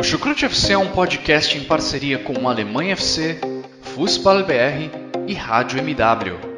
O Chucrute FC é um podcast em parceria com Alemanha FC, Fußball BR e Rádio MW.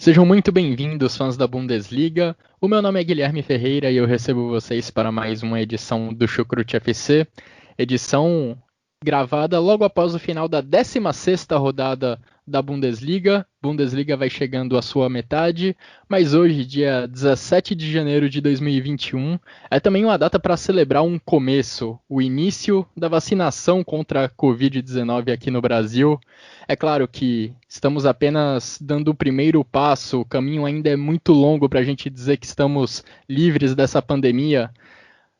Sejam muito bem-vindos, fãs da Bundesliga. O meu nome é Guilherme Ferreira e eu recebo vocês para mais uma edição do Chucrute FC, edição gravada logo após o final da 16ª rodada da Bundesliga. Bundesliga vai chegando à sua metade, mas hoje, dia 17 de janeiro de 2021, é também uma data para celebrar um começo, o início da vacinação contra a Covid-19 aqui no Brasil. É claro que estamos apenas dando o primeiro passo, o caminho ainda é muito longo para a gente dizer que estamos livres dessa pandemia,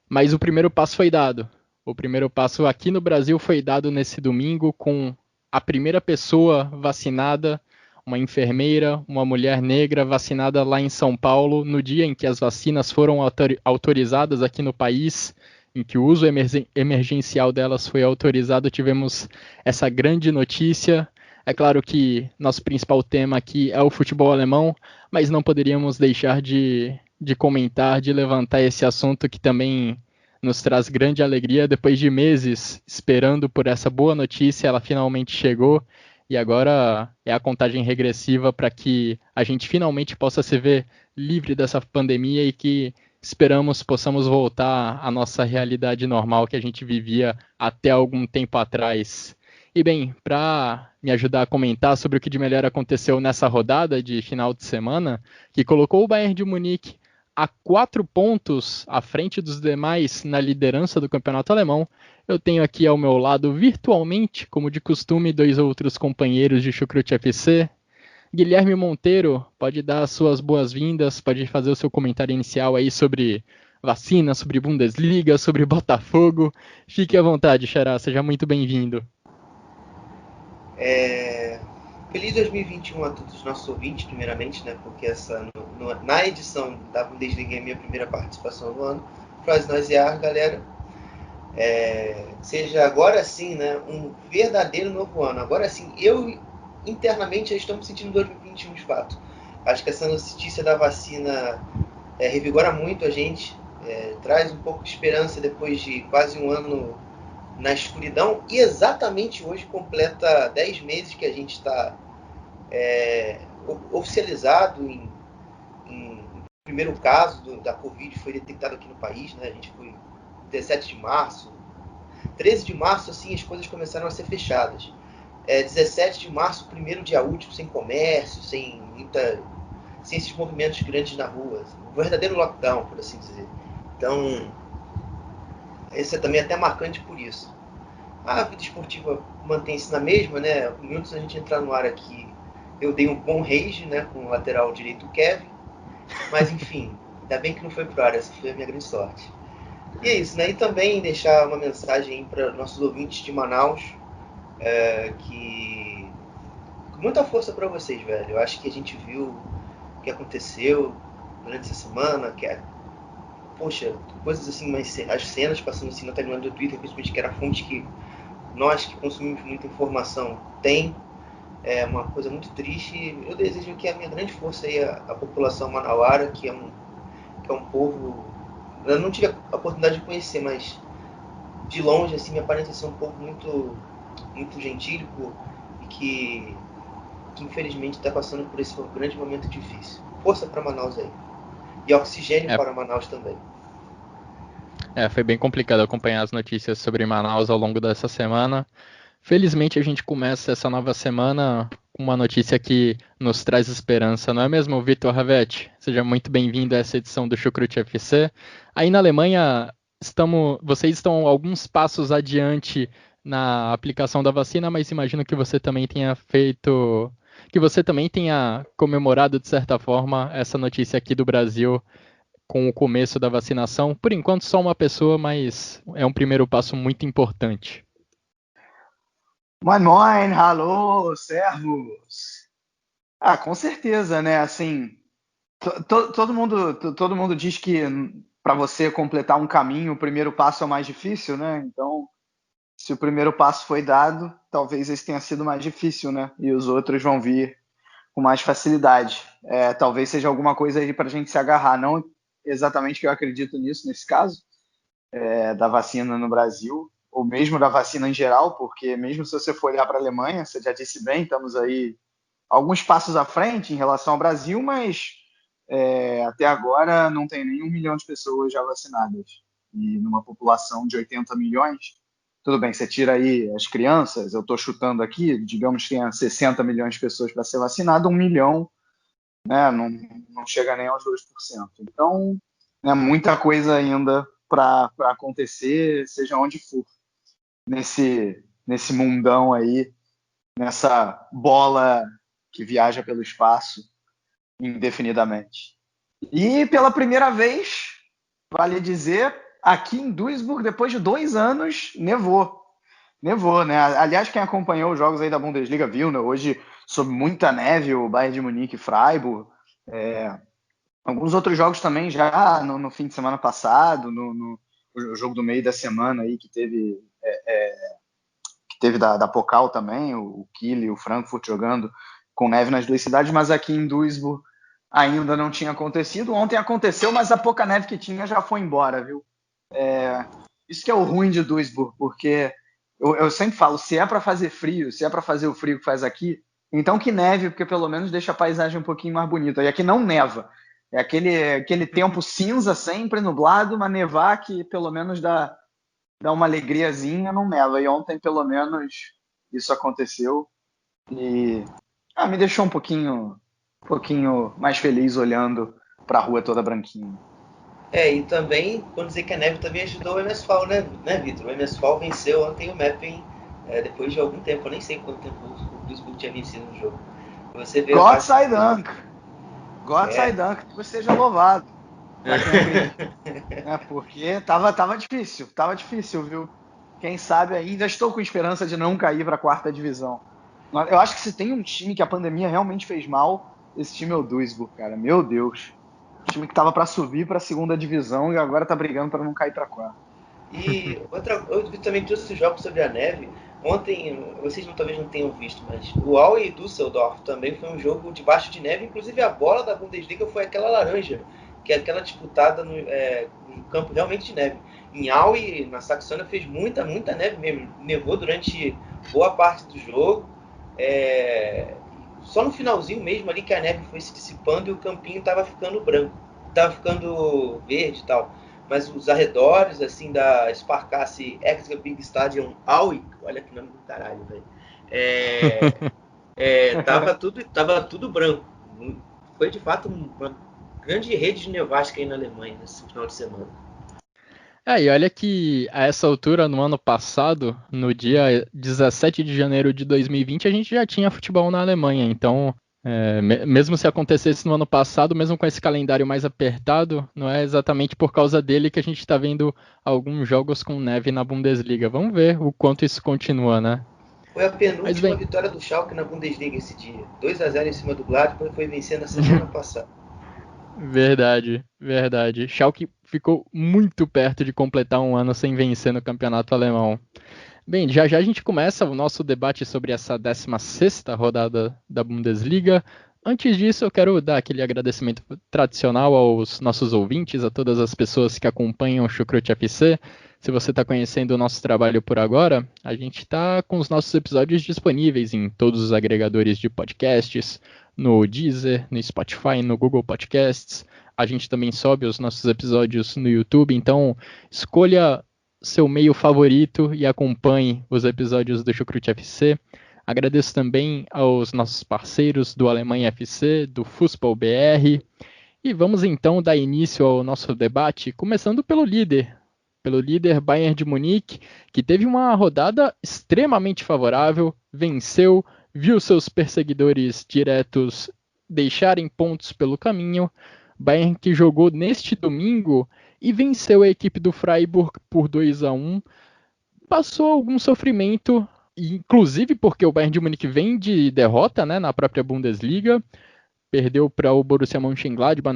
mas o primeiro passo foi dado. O primeiro passo aqui no Brasil foi dado nesse domingo com a primeira pessoa vacinada, uma enfermeira, uma mulher negra vacinada lá em São Paulo, no dia em que as vacinas foram autorizadas aqui no país, em que o uso emergencial delas foi autorizado, tivemos essa grande notícia. É claro que nosso principal tema aqui é o futebol alemão, mas não poderíamos deixar de comentar, de levantar esse assunto que também nos traz grande alegria. Depois de meses esperando por essa boa notícia, ela finalmente chegou e agora é a contagem regressiva para que a gente finalmente possa se ver livre dessa pandemia e que esperamos possamos voltar à nossa realidade normal que a gente vivia até algum tempo atrás. E bem, para me ajudar a comentar sobre o que de melhor aconteceu nessa rodada de final de semana, que colocou o Bayern de Munique a 4 pontos à frente dos demais na liderança do campeonato alemão, eu tenho aqui ao meu lado, virtualmente, como de costume, 2 outros companheiros de Chucrute FC. Guilherme Monteiro, pode dar as suas boas-vindas, pode fazer o seu comentário inicial aí sobre vacina, sobre Bundesliga, sobre Botafogo. Fique à vontade, Xará, seja muito bem-vindo. Feliz 2021 a todos os nossos ouvintes, primeiramente, né? Porque na edição da Bundesliga é a minha primeira participação no ano. Froz galera. Seja agora sim, né? Um verdadeiro novo ano. Agora sim, eu internamente já estou me sentindo 2021 de fato. Acho que essa notícia da vacina revigora muito a gente, traz um pouco de esperança depois de quase um ano na escuridão, e exatamente hoje completa 10 meses que a gente está oficializado em o primeiro caso da Covid foi detectado aqui no país, né? A gente foi 17 de março, 13 de março, assim, as coisas começaram a ser fechadas. 17 de março, primeiro dia útil, sem comércio, sem esses movimentos grandes na rua, um verdadeiro lockdown, por assim dizer. Então, esse é também até marcante por isso. A vida esportiva mantém-se na mesma, né? Minutos a gente entrar no ar aqui, eu dei um bom rage, né, com o lateral direito Kevin, mas enfim, ainda bem que não foi pro ar, essa foi a minha grande sorte. E é isso, né? E também deixar uma mensagem para nossos ouvintes de Manaus, que com muita força para vocês, velho. Eu acho que a gente viu o que aconteceu durante essa semana, poxa, coisas assim, mas as cenas passando assim na timeline do Twitter, principalmente, que era a fonte que nós que consumimos muita informação tem, uma coisa muito triste. Eu desejo que a minha grande força aí, a população manauara, que é um povo, eu não tive a oportunidade de conhecer, mas de longe assim me aparenta ser um povo muito, muito gentílico e que infelizmente está passando por esse grande momento difícil. Força para Manaus aí. E oxigênio para Manaus também. Foi bem complicado acompanhar as notícias sobre Manaus ao longo dessa semana. Felizmente a gente começa essa nova semana com uma notícia que nos traz esperança, não é mesmo, Vitor Ravetti? Seja muito bem-vindo a essa edição do Chucrute FC. Aí na Alemanha, vocês estão alguns passos adiante na aplicação da vacina, mas imagino que você também tenha comemorado de certa forma essa notícia aqui do Brasil com o começo da vacinação. Por enquanto, só uma pessoa, mas é um primeiro passo muito importante. Moin, moin, alô, servos. Com certeza, né? Assim, todo mundo diz que para você completar um caminho, o primeiro passo é o mais difícil, né? Então, se o primeiro passo foi dado, talvez esse tenha sido mais difícil, né? E os outros vão vir com mais facilidade. Talvez seja alguma coisa aí para a gente se agarrar. Não exatamente que eu acredito nisso nesse caso, da vacina no Brasil, ou mesmo da vacina em geral, porque mesmo se você for olhar para a Alemanha, você já disse bem, estamos aí alguns passos à frente em relação ao Brasil, mas até agora não tem nem 1 milhão de pessoas já vacinadas. E numa população de 80 milhões, tudo bem, você tira aí as crianças, eu estou chutando aqui, digamos que tenha 60 milhões de pessoas para ser vacinado, 1 milhão, né, não chega nem aos 2%. Então, muita coisa ainda para acontecer, seja onde for, nesse mundão aí, nessa bola que viaja pelo espaço indefinidamente. E pela primeira vez, vale dizer, aqui em Duisburg, depois de 2 anos, nevou, né? Aliás, quem acompanhou os jogos aí da Bundesliga viu, né? Hoje, sob muita neve, o Bayern de Munique e Freiburg. Alguns outros jogos também já no fim de semana passado, no jogo do meio da semana aí que teve da Pokal também, o Kiel e o Frankfurt jogando com neve nas 2 cidades, mas aqui em Duisburg ainda não tinha acontecido. Ontem aconteceu, mas a pouca neve que tinha já foi embora, viu? Isso que é o ruim de Duisburg, porque eu sempre falo, se é para fazer frio, se é para fazer o frio que faz aqui, então que neve, porque pelo menos deixa a paisagem um pouquinho mais bonita. E aqui não neva. É aquele tempo cinza sempre, nublado, mas nevar que pelo menos dá uma alegriazinha, não neva. E ontem, pelo menos, isso aconteceu. E me deixou um pouquinho mais feliz olhando para a rua toda branquinha. E também, quando dizer que a neve também ajudou o MSFAL, né Vitor? O MSFAL venceu ontem o Meppen depois de algum tempo. Eu nem sei quanto tempo o Duisburg tinha vencido no jogo. Você vê Gott sei Dank! Gott sei Dank, que você seja louvado. Porque tava difícil, viu? Quem sabe ainda estou com esperança de não cair para a 4ª divisão. Eu acho que se tem um time que a pandemia realmente fez mal, esse time é o Duisburg, cara. Meu Deus. O time que tava para subir para a 2ª divisão e agora tá brigando para não cair para a 4ª. E eu vi também todos esses jogos sobre a neve. Ontem, vocês talvez não tenham visto, mas o Aue e Düsseldorf também foi um jogo debaixo de neve. Inclusive a bola da Bundesliga foi aquela laranja, que é aquela disputada no campo realmente de neve. Em Aue, na Saxônia, fez muita neve mesmo. Nevou durante boa parte do jogo. Só no finalzinho mesmo ali que a neve foi se dissipando e o campinho estava ficando branco. Estava ficando verde e tal. Mas os arredores, assim, da Sparkasse Extra Big Stadium Aue, olha que nome do caralho, velho. Tava tudo branco. Foi, de fato, uma grande rede de nevasca aí na Alemanha nesse final de semana. E olha que a essa altura, no ano passado, no dia 17 de janeiro de 2020, a gente já tinha futebol na Alemanha. Então, mesmo se acontecesse no ano passado, mesmo com esse calendário mais apertado, não é exatamente por causa dele que a gente está vendo alguns jogos com neve na Bundesliga. Vamos ver o quanto isso continua, né? Foi a penúltima vitória do Schalke na Bundesliga esse dia. 2-0 em cima do Gladbach, foi vencendo na semana passada. Verdade. Schalke ficou muito perto de completar um ano sem vencer no campeonato alemão. Bem, já a gente começa o nosso debate sobre essa 16ª rodada da Bundesliga. Antes disso, eu quero dar aquele agradecimento tradicional aos nossos ouvintes, a todas as pessoas que acompanham o Chucrute FC. Se você está conhecendo o nosso trabalho por agora, a gente está com os nossos episódios disponíveis em todos os agregadores de podcasts, no Deezer, no Spotify, no Google Podcasts. A gente também sobe os nossos episódios no YouTube, então escolha seu meio favorito e acompanhe os episódios do Chucrute FC. Agradeço também aos nossos parceiros do Alemanha FC, do Fußball BR. E vamos então dar início ao nosso debate, começando pelo líder Bayern de Munique, que teve uma rodada extremamente favorável, venceu, viu seus perseguidores diretos deixarem pontos pelo caminho, Bayern que jogou neste domingo e venceu a equipe do Freiburg por 2-1. Passou algum sofrimento, inclusive porque o Bayern de Munique vem de derrota, né, na própria Bundesliga. Perdeu para o Borussia Mönchengladbach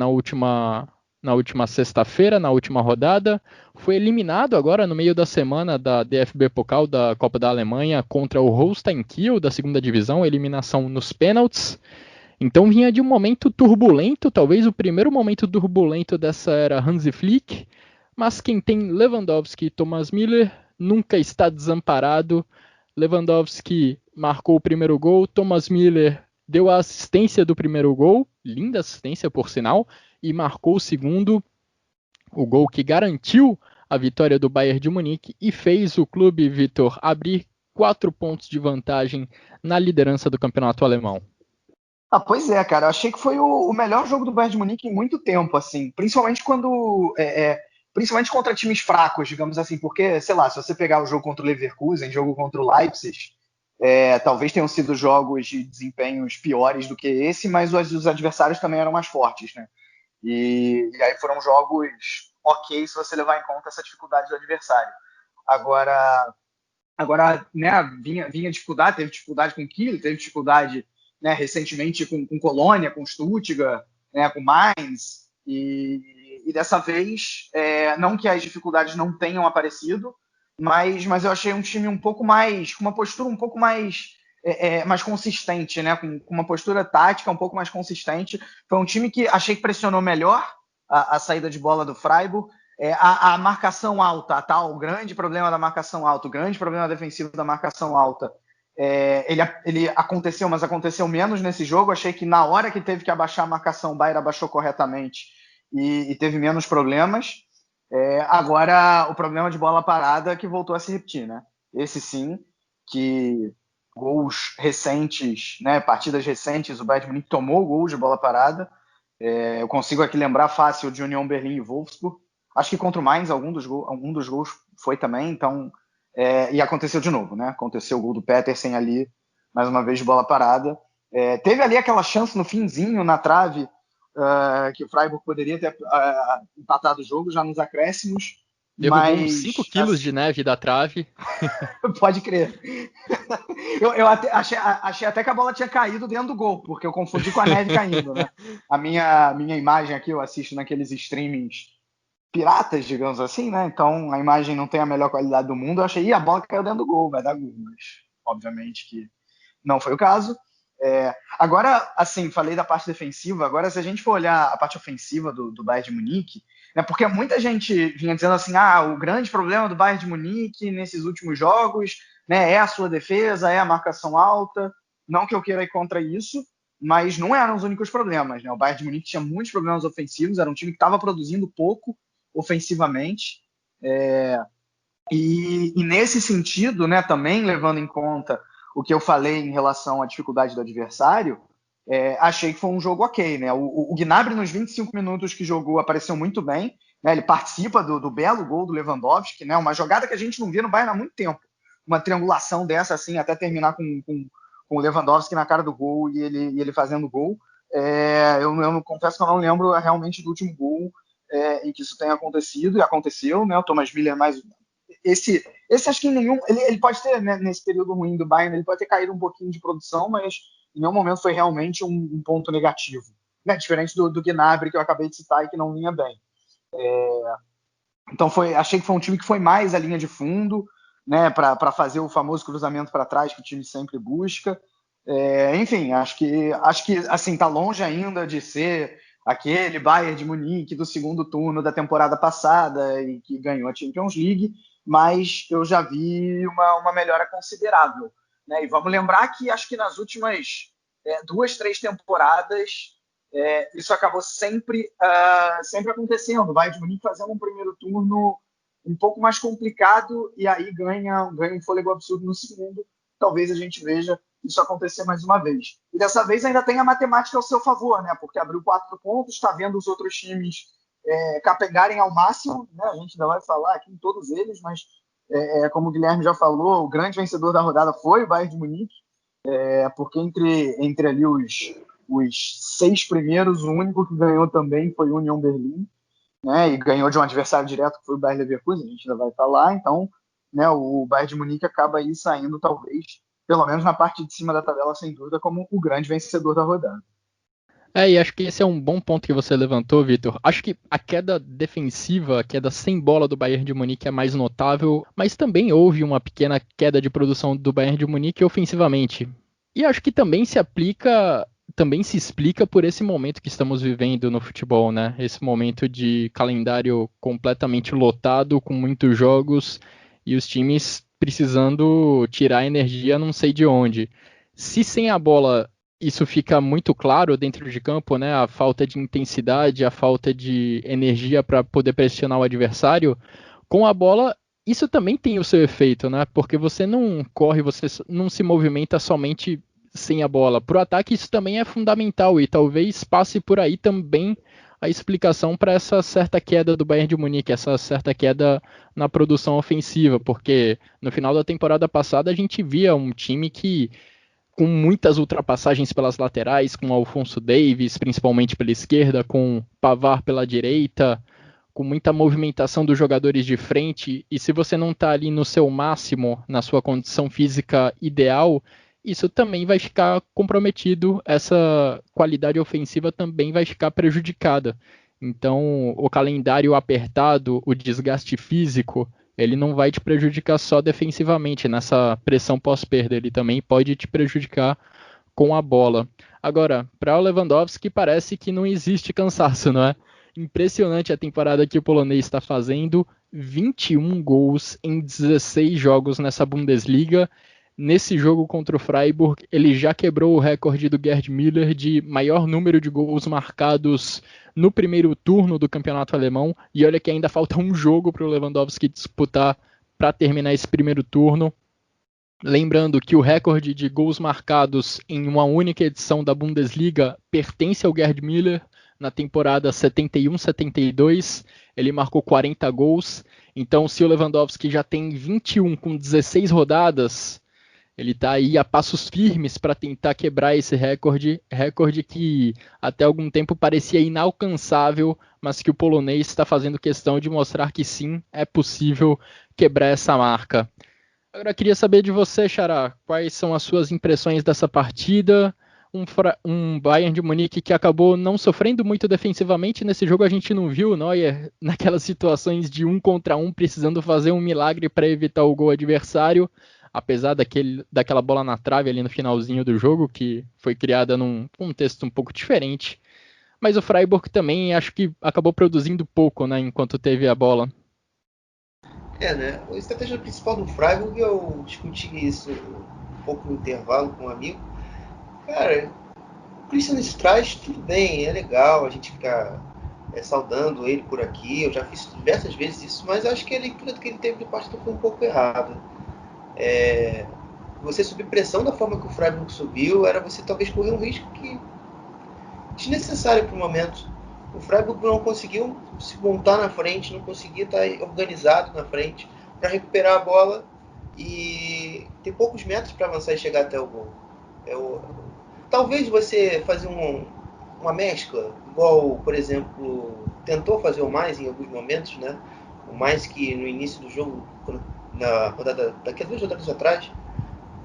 na última sexta-feira, na última rodada. Foi eliminado agora no meio da semana da DFB Pokal, da Copa da Alemanha, contra o Holstein Kiel, da segunda divisão, eliminação nos pênaltis. Então vinha de um momento turbulento, talvez o primeiro momento turbulento dessa era Hansi Flick, mas quem tem Lewandowski e Thomas Müller nunca está desamparado. Lewandowski marcou o primeiro gol, Thomas Müller deu a assistência do primeiro gol, linda assistência por sinal, e marcou o segundo, o gol que garantiu a vitória do Bayern de Munique e fez o clube, Vitor, abrir 4 pontos de vantagem na liderança do campeonato alemão. Pois é, cara. Eu achei que foi o melhor jogo do Bayern de Munique em muito tempo, assim. Principalmente quando... principalmente contra times fracos, digamos assim. Porque, sei lá, se você pegar o jogo contra o Leverkusen, jogo contra o Leipzig, talvez tenham sido jogos de desempenhos piores do que esse, mas os adversários também eram mais fortes, né? E aí foram jogos ok se você levar em conta essa dificuldade do adversário. Agora né, vinha dificuldade, teve dificuldade com o Kiel, teve dificuldade... né, recentemente com Colônia, com Stuttgart, né, com Mainz, e dessa vez, não que as dificuldades não tenham aparecido, mas eu achei um time um pouco mais, com uma postura um pouco mais, mais consistente, né, com uma postura tática um pouco mais consistente. Foi um time que achei que pressionou melhor a saída de bola do Freiburg, a marcação alta, o grande problema da marcação alta, o grande problema defensivo da marcação alta, ele aconteceu, mas aconteceu menos nesse jogo. Achei que na hora que teve que abaixar a marcação, o Bayern abaixou corretamente e teve menos problemas. Agora, o problema de bola parada que voltou a se repetir, né? Esse sim, que gols recentes, né, partidas recentes, o Bayern de Munique tomou gols de bola parada. Eu consigo aqui lembrar fácil de Union Berlin e Wolfsburg. Acho que contra o Mainz algum dos gols foi também, então... e aconteceu de novo, né? Aconteceu o gol do Petersen ali, mais uma vez de bola parada. Teve ali aquela chance no finzinho, na trave, que o Freiburg poderia ter empatado o jogo já nos acréscimos. Derrubou uns 5 quilos de neve da trave. Pode crer. Eu até, achei até que a bola tinha caído dentro do gol, porque eu confundi com a neve caindo, né? A minha imagem aqui, eu assisto naqueles streamings piratas, digamos assim, né? Então a imagem não tem a melhor qualidade do mundo. Eu achei, a bola caiu dentro do gol, vai dar gol, mas obviamente que não foi o caso. Agora, assim, falei da parte defensiva, agora se a gente for olhar a parte ofensiva do Bayern de Munique, né, porque muita gente vinha dizendo assim, o grande problema do Bayern de Munique nesses últimos jogos, né, é a sua defesa, é a marcação alta, não que eu queira ir contra isso, mas não eram os únicos problemas, né? O Bayern de Munique tinha muitos problemas ofensivos, era um time que estava produzindo pouco ofensivamente, e nesse sentido, né, também levando em conta o que eu falei em relação à dificuldade do adversário, achei que foi um jogo ok, né? O Gnabry nos 25 minutos que jogou apareceu muito bem, né? Ele participa do belo gol do Lewandowski, né? Uma jogada que a gente não via no Bayern há muito tempo, uma triangulação dessa assim, até terminar com o Lewandowski na cara do gol e ele fazendo gol. Eu confesso que eu não lembro realmente do último gol em que isso tenha acontecido, e aconteceu, né? O Thomas Müller mais... Esse acho que em nenhum... Ele pode ter, né, nesse período ruim do Bayern, ele pode ter caído um pouquinho de produção, mas em nenhum momento foi realmente um ponto negativo, né? Diferente do Gnabry, que eu acabei de citar e que não vinha bem. Então achei que foi um time que foi mais a linha de fundo, né, para fazer o famoso cruzamento para trás que o time sempre busca. Enfim, acho que assim, tá longe ainda de ser aquele Bayern de Munique do segundo turno da temporada passada e que ganhou a Champions League, mas eu já vi uma melhora considerável, né? E vamos lembrar que acho que nas últimas 2-3 temporadas isso acabou sempre acontecendo. O Bayern de Munique fazendo um primeiro turno um pouco mais complicado e aí ganha um fôlego absurdo no segundo. Talvez a gente veja isso acontecer mais uma vez. E dessa vez ainda tem a matemática ao seu favor, né? Porque abriu 4 pontos, está vendo os outros times capengarem ao máximo, né? A gente ainda vai falar aqui em todos eles, mas como o Guilherme já falou, o grande vencedor da rodada foi o Bayern de Munique, porque entre ali os 6 primeiros, o único que ganhou também foi o Union Berlim, né, e ganhou de um adversário direto que foi o Bayer Leverkusen, a gente ainda vai estar lá, então, né, o Bayern de Munique acaba aí saindo, talvez, pelo menos na parte de cima da tabela, sem dúvida, como o grande vencedor da rodada. E acho que esse é um bom ponto que você levantou, Vitor. Acho que a queda defensiva, a queda sem bola do Bayern de Munique é mais notável, mas também houve uma pequena queda de produção do Bayern de Munique ofensivamente. E acho que também se explica por esse momento que estamos vivendo no futebol, né? Esse momento de calendário completamente lotado, com muitos jogos e os times precisando tirar energia não sei de onde. Se sem a bola isso fica muito claro dentro de campo, né? A falta de intensidade, a falta de energia para poder pressionar o adversário. Com a bola, isso também tem o seu efeito, né? Porque você não corre, você não se movimenta somente sem a bola. Para o ataque, isso também é fundamental e talvez passe por aí também a explicação para essa certa queda do Bayern de Munique, essa certa queda na produção ofensiva, porque no final da temporada passada a gente via um time que com muitas ultrapassagens pelas laterais, com Alphonso Davies, principalmente pela esquerda, com Pavard pela direita, com muita movimentação dos jogadores de frente, e se você não está ali no seu máximo, na sua condição física ideal, isso também vai ficar comprometido, essa qualidade ofensiva também vai ficar prejudicada. Então, o calendário apertado, o desgaste físico, ele não vai te prejudicar só defensivamente nessa pressão pós-perda, ele também pode te prejudicar com a bola. Agora, para o Lewandowski parece que não existe cansaço, não é? Impressionante a temporada que o polonês está fazendo, 21 gols em 16 jogos nessa Bundesliga. Nesse jogo contra o Freiburg, ele já quebrou o recorde do Gerd Müller de maior número de gols marcados no primeiro turno do campeonato alemão. E olha que ainda falta um jogo para o Lewandowski disputar para terminar esse primeiro turno. Lembrando que o recorde de gols marcados em uma única edição da Bundesliga pertence ao Gerd Müller. Na temporada 71-72, ele marcou 40 gols. Então, se o Lewandowski já tem 21 com 16 rodadas, ele está aí a passos firmes para tentar quebrar esse recorde que até algum tempo parecia inalcançável, mas que o polonês está fazendo questão de mostrar que sim, é possível quebrar essa marca. Agora eu queria saber de você, Xará, quais são as suas impressões dessa partida? Um Bayern de Munique que acabou não sofrendo muito defensivamente. Nesse jogo a gente não viu o Neuer naquelas situações de 1 contra 1, precisando fazer um milagre para evitar o gol adversário, apesar daquela bola na trave ali no finalzinho do jogo, que foi criada num contexto um pouco diferente. Mas o Freiburg também acho que acabou produzindo pouco, né, enquanto teve a bola. Né? A estratégia principal do Freiburg, eu discuti isso um pouco no intervalo com um amigo. Cara, o Christian Streich, tudo bem, é legal a gente ficar saudando ele por aqui. Eu já fiz diversas vezes isso, mas acho que a leitura que ele teve do partido foi um pouco errada. Você subir pressão da forma que o Freiburg subiu, era você talvez correr um risco que desnecessário para o momento. O Freiburg não conseguiu se montar na frente, não conseguia estar organizado na frente para recuperar a bola e ter poucos metros para avançar e chegar até o gol. Talvez você fazer uma mescla, igual, por exemplo, tentou fazer o Mais em alguns momentos, né? O Mais que no início do jogo, na rodada, daqui a 2 rodadas atrás,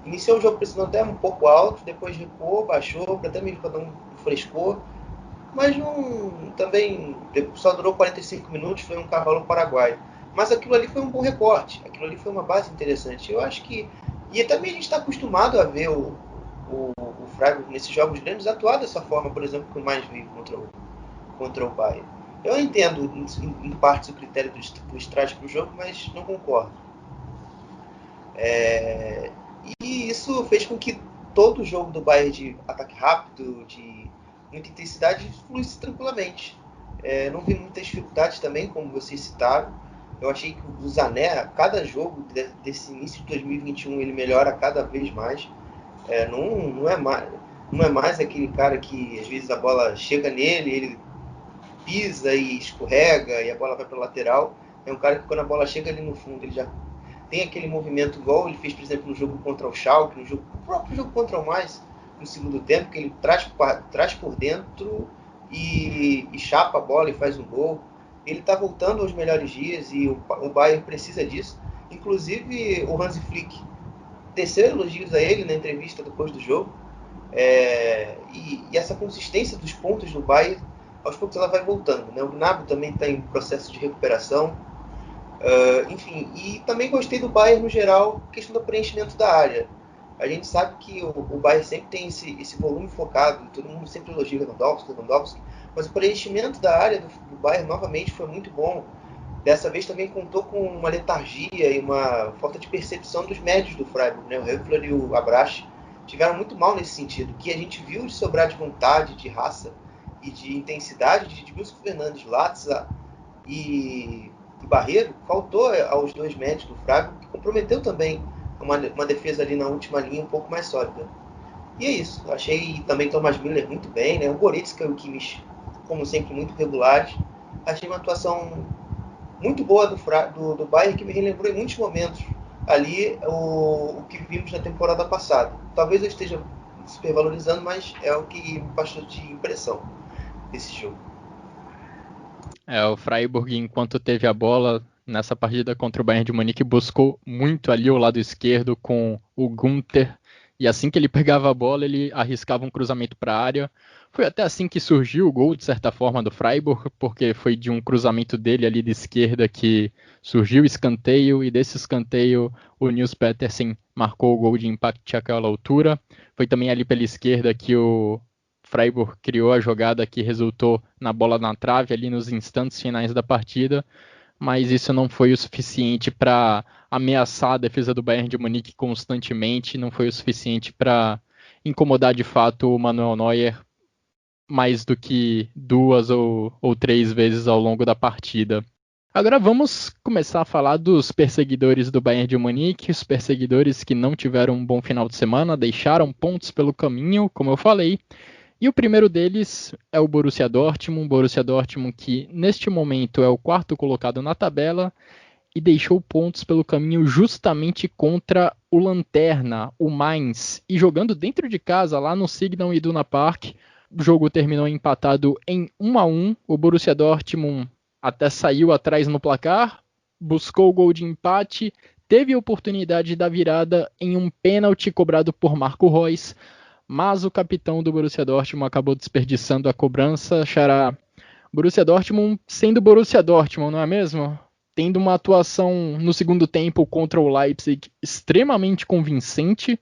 iniciou o jogo pressionando até um pouco alto, depois recuou, baixou, para até meio que dar um frescor, mas também só durou 45 minutos, foi um cavalo paraguaio. Mas aquilo ali foi um bom recorte, aquilo ali foi uma base interessante. Eu acho que... E também a gente está acostumado a ver o Freiburg nesses jogos grandes atuar dessa forma, por exemplo, que o Mais veio contra o Bayern. Eu entendo em parte o critério do Streich para o jogo, mas não concordo. E isso fez com que todo o jogo do Bayern de ataque rápido, de muita intensidade, fluísse tranquilamente. Não vi muitas dificuldades também, como vocês citaram. Eu achei que o Sané, a cada jogo desse início de 2021, ele melhora cada vez mais. Não é mais aquele cara que às vezes a bola chega nele, ele pisa e escorrega e a bola vai para a lateral. É um cara que quando a bola chega ali no fundo, ele já tem aquele movimento igual ele fez, por exemplo, no jogo contra o Schalke, no próprio jogo contra o Mais. no segundo tempo, que ele traz por dentro e chapa a bola e faz um gol. Ele está voltando aos melhores dias e o Bayern precisa disso. Inclusive o Hansi Flick teceu elogios a ele na entrevista depois do jogo. E essa consistência dos pontos do Bayern, aos poucos ela vai voltando, né? O Gnabry também está em processo de recuperação. Enfim, e também gostei do Bayern no geral, questão do preenchimento da área. A gente sabe que o Bayern sempre tem esse volume focado, todo mundo sempre elogia Lewandowski, mas o preenchimento da área do Bayern novamente foi muito bom. Dessa vez também contou com uma letargia e uma falta de percepção dos médios do Freiburg, né? O Höfler e o Abrash tiveram muito mal nesse sentido. Que a gente viu de sobrar de vontade, de raça e de intensidade de Wilson Fernandes, Latza e Barreiro, faltou aos dois médios do Freiburg, que comprometeu também uma defesa ali na última linha um pouco mais sólida. E é isso. Eu achei também Thomas Müller muito bem, né? O Goretzka e o Kimmich, como sempre, muito regulares. Achei uma atuação muito boa do Bayern, que me relembrou em muitos momentos ali o que vimos na temporada passada. Talvez eu esteja supervalorizando, mas é o que me passou de impressão desse jogo. O Freiburg, enquanto teve a bola nessa partida contra o Bayern de Munique, buscou muito ali o lado esquerdo com o Günther, e assim que ele pegava a bola, ele arriscava um cruzamento para a área. Foi até assim que surgiu o gol, de certa forma, do Freiburg, porque foi de um cruzamento dele ali de esquerda que surgiu o escanteio, e desse escanteio o Nils Petersen marcou o gol de empate àquela altura. Foi também ali pela esquerda que o Freiburg criou a jogada que resultou na bola na trave ali nos instantes finais da partida, mas isso não foi o suficiente para ameaçar a defesa do Bayern de Munique constantemente, não foi o suficiente para incomodar de fato o Manuel Neuer mais do que 2 ou 3 vezes ao longo da partida. Agora vamos começar a falar dos perseguidores do Bayern de Munique, os perseguidores que não tiveram um bom final de semana, deixaram pontos pelo caminho, como eu falei. E o primeiro deles é o Borussia Dortmund que neste momento é o quarto colocado na tabela e deixou pontos pelo caminho justamente contra o Lanterna, o Mainz, e jogando dentro de casa, lá no Signal Iduna Park. O jogo terminou empatado em 1-1, o Borussia Dortmund até saiu atrás no placar, buscou o gol de empate, teve a oportunidade da virada em um pênalti cobrado por Marco Reus, mas o capitão do Borussia Dortmund acabou desperdiçando a cobrança. Xará, Borussia Dortmund sendo Borussia Dortmund, não é mesmo? Tendo uma atuação no segundo tempo contra o Leipzig extremamente convincente,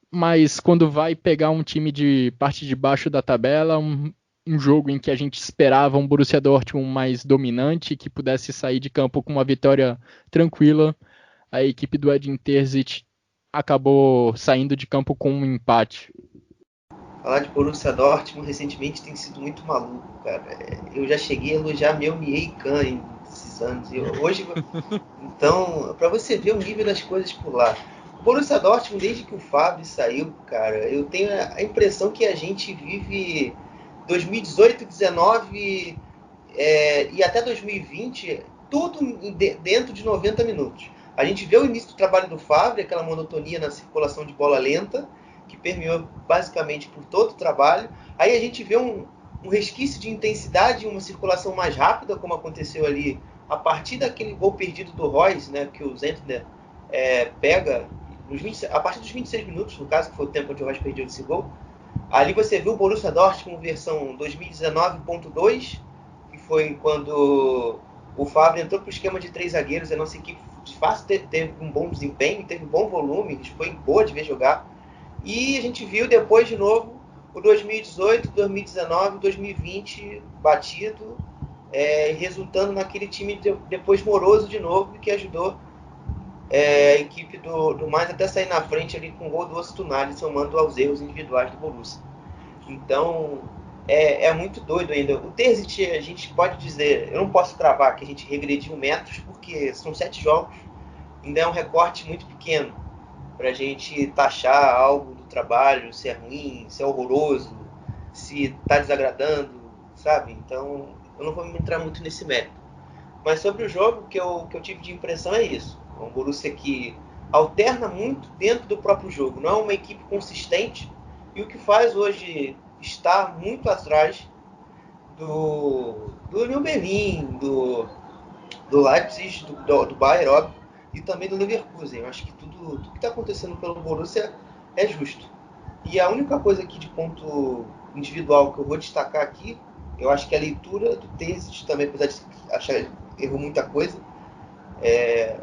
mas quando vai pegar um time de parte de baixo da tabela, um jogo em que a gente esperava um Borussia Dortmund mais dominante, que pudesse sair de campo com uma vitória tranquila, a equipe do Edin Terzic acabou saindo de campo com um empate. Falar de Borussia Dortmund recentemente tem sido muito maluco, cara. Eu já cheguei a elogiar meu Miei Khan esses anos. Então, para você ver o nível das coisas por lá. O Borussia Dortmund, desde que o Favre saiu, cara, eu tenho a impressão que a gente vive 2018, 2019 e até 2020, tudo dentro de 90 minutos. A gente vê o início do trabalho do Favre, aquela monotonia na circulação de bola lenta, que permeou basicamente por todo o trabalho. Aí a gente vê um resquício de intensidade, uma circulação mais rápida, como aconteceu ali a partir daquele gol perdido do Reus, né, que o Zentner pega a partir dos 26 minutos, no caso, que foi o tempo onde o Reus perdeu esse gol. Ali você viu o Borussia Dortmund versão 2019.2, que foi quando o Favre entrou para o esquema de 3 zagueiros. A nossa equipe de fato teve um bom desempenho, teve um bom volume, foi boa de ver jogar. E a gente viu depois de novo o 2018, 2019, 2020 batido, resultando naquele time depois moroso de novo, que ajudou a equipe do Mainz até sair na frente ali com o gol do Öztunali, somando aos erros individuais do Borussia. Então é muito doido ainda. O Terzic, a gente pode dizer, eu não posso cravar que a gente regrediu metros, porque são 7 jogos, ainda é um recorte muito pequeno para a gente taxar algo do trabalho, se é ruim, se é horroroso, se está desagradando, sabe? Então eu não vou entrar muito nesse mérito. Mas sobre o jogo, que eu tive de impressão é isso. É um Borussia que alterna muito dentro do próprio jogo. Não é uma equipe consistente, e o que faz hoje estar muito atrás do Union Berlin, do Leipzig, do Bayern, óbvio, e também do Leverkusen. Eu acho que tudo que está acontecendo pelo Borussia é justo. E a única coisa aqui de ponto individual que eu vou destacar aqui, eu acho que a leitura do Terzic também, apesar de achar que errou muita coisa,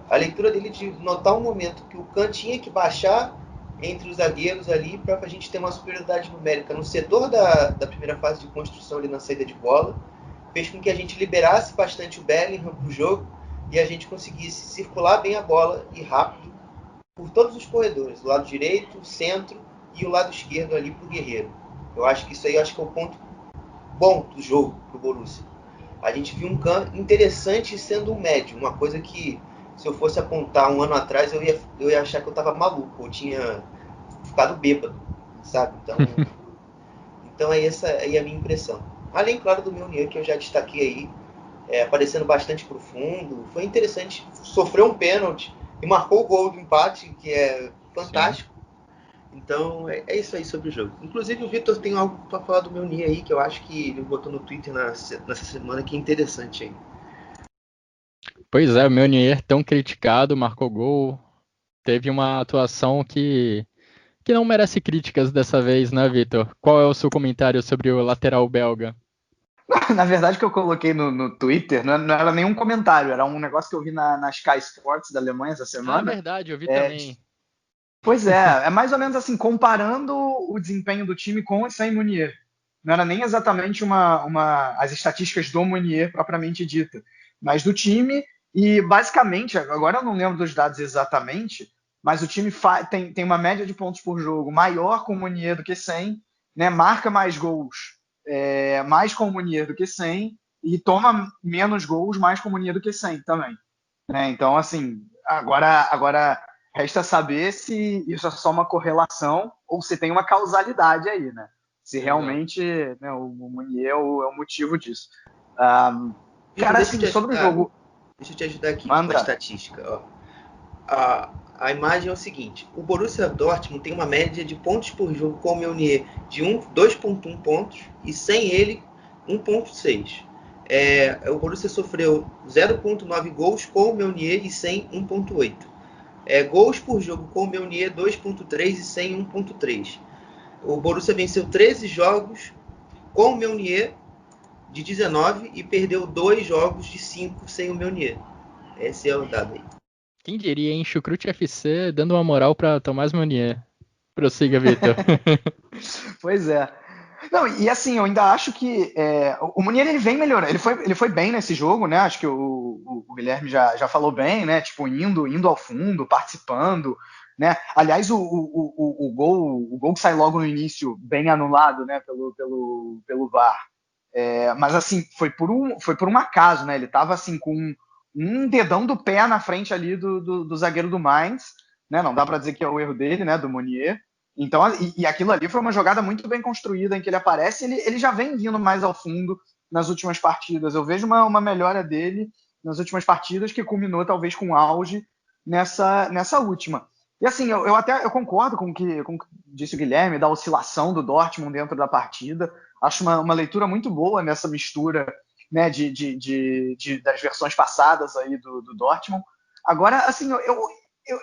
a leitura dele de notar um momento que o Kahn tinha que baixar entre os zagueiros ali para a gente ter uma superioridade numérica no setor da primeira fase de construção ali na saída de bola, fez com que a gente liberasse bastante o Bellingham para o jogo e a gente conseguisse circular bem a bola e rápido por todos os corredores, o lado direito, o centro e o lado esquerdo ali para o Guerreiro. Eu acho que isso aí acho que é o ponto bom do jogo para o Borussia. A gente viu um Kahn interessante sendo um médio, uma coisa que se eu fosse apontar um ano atrás eu ia achar que eu estava maluco, eu tinha ficado bêbado, sabe? Então essa aí a minha impressão. Além, claro, do Meunier, que eu já destaquei aí, aparecendo bastante profundo. Foi interessante, sofreu um pênalti e marcou o gol do empate, que é fantástico. Sim. Então é isso aí sobre o jogo. Inclusive o Vitor tem algo para falar do Meunier aí, que eu acho que ele botou no Twitter nessa semana, que é interessante aí. Pois é, o Meunier tão criticado, marcou gol, teve uma atuação que não merece críticas dessa vez, né, Vitor? Qual é o seu comentário sobre o lateral belga? Na verdade, o que eu coloquei no Twitter não era nenhum comentário, era um negócio que eu vi na Sky Sports da Alemanha essa semana. Ah, verdade, eu vi também. Pois é mais ou menos assim, comparando o desempenho do time com e sem Meunier. Não era nem exatamente as estatísticas do Meunier propriamente dita, mas do time. E basicamente, agora eu não lembro dos dados exatamente, mas o time tem uma média de pontos por jogo maior com o Meunier do que sem, né? Marca mais gols mais com o Meunier do que sem, e toma menos gols mais com o Meunier do que sem também. Né? Então, assim, agora resta saber se isso é só uma correlação ou se tem uma causalidade aí, né? Se realmente né, o Meunier é o motivo disso. Cara, assim, sobre o jogo... Deixa eu te ajudar aqui com uma estatística. Ó. A imagem é o seguinte: o Borussia Dortmund tem uma média de pontos por jogo com o Meunier de 2,1 pontos e sem ele 1,6. O Borussia sofreu 0,9 gols com o Meunier e sem 1,8. Gols por jogo com o Meunier 2,3 e sem 1,3. O Borussia venceu 13 jogos com o Meunier de 19 e perdeu 2 jogos de 5 sem o Meunier. Esse é o dado aí. Quem diria, hein? Chucrute FC dando uma moral para Tomás Meunier. Prossiga, Vitor. Pois é. Não, e assim, eu ainda acho que o Meunier ele vem melhorando. Ele foi bem nesse jogo, né? Acho que o Guilherme já falou bem, né? Tipo, indo ao fundo, participando, né? Aliás, o gol que sai logo no início, bem anulado, né? Pelo VAR. Mas assim, foi por um acaso, né? Ele estava assim com um dedão do pé na frente ali do zagueiro do Mainz, né? Não dá para dizer que é o erro dele, né? Do Meunier. Então, e aquilo ali foi uma jogada muito bem construída em que ele aparece, ele já vem vindo mais ao fundo nas últimas partidas. Eu vejo uma melhora dele nas últimas partidas que culminou talvez com auge nessa última. E assim, eu concordo com o que disse o Guilherme, da oscilação do Dortmund dentro da partida. Acho uma leitura muito boa nessa mistura, né, das versões passadas aí do Dortmund. Agora, assim,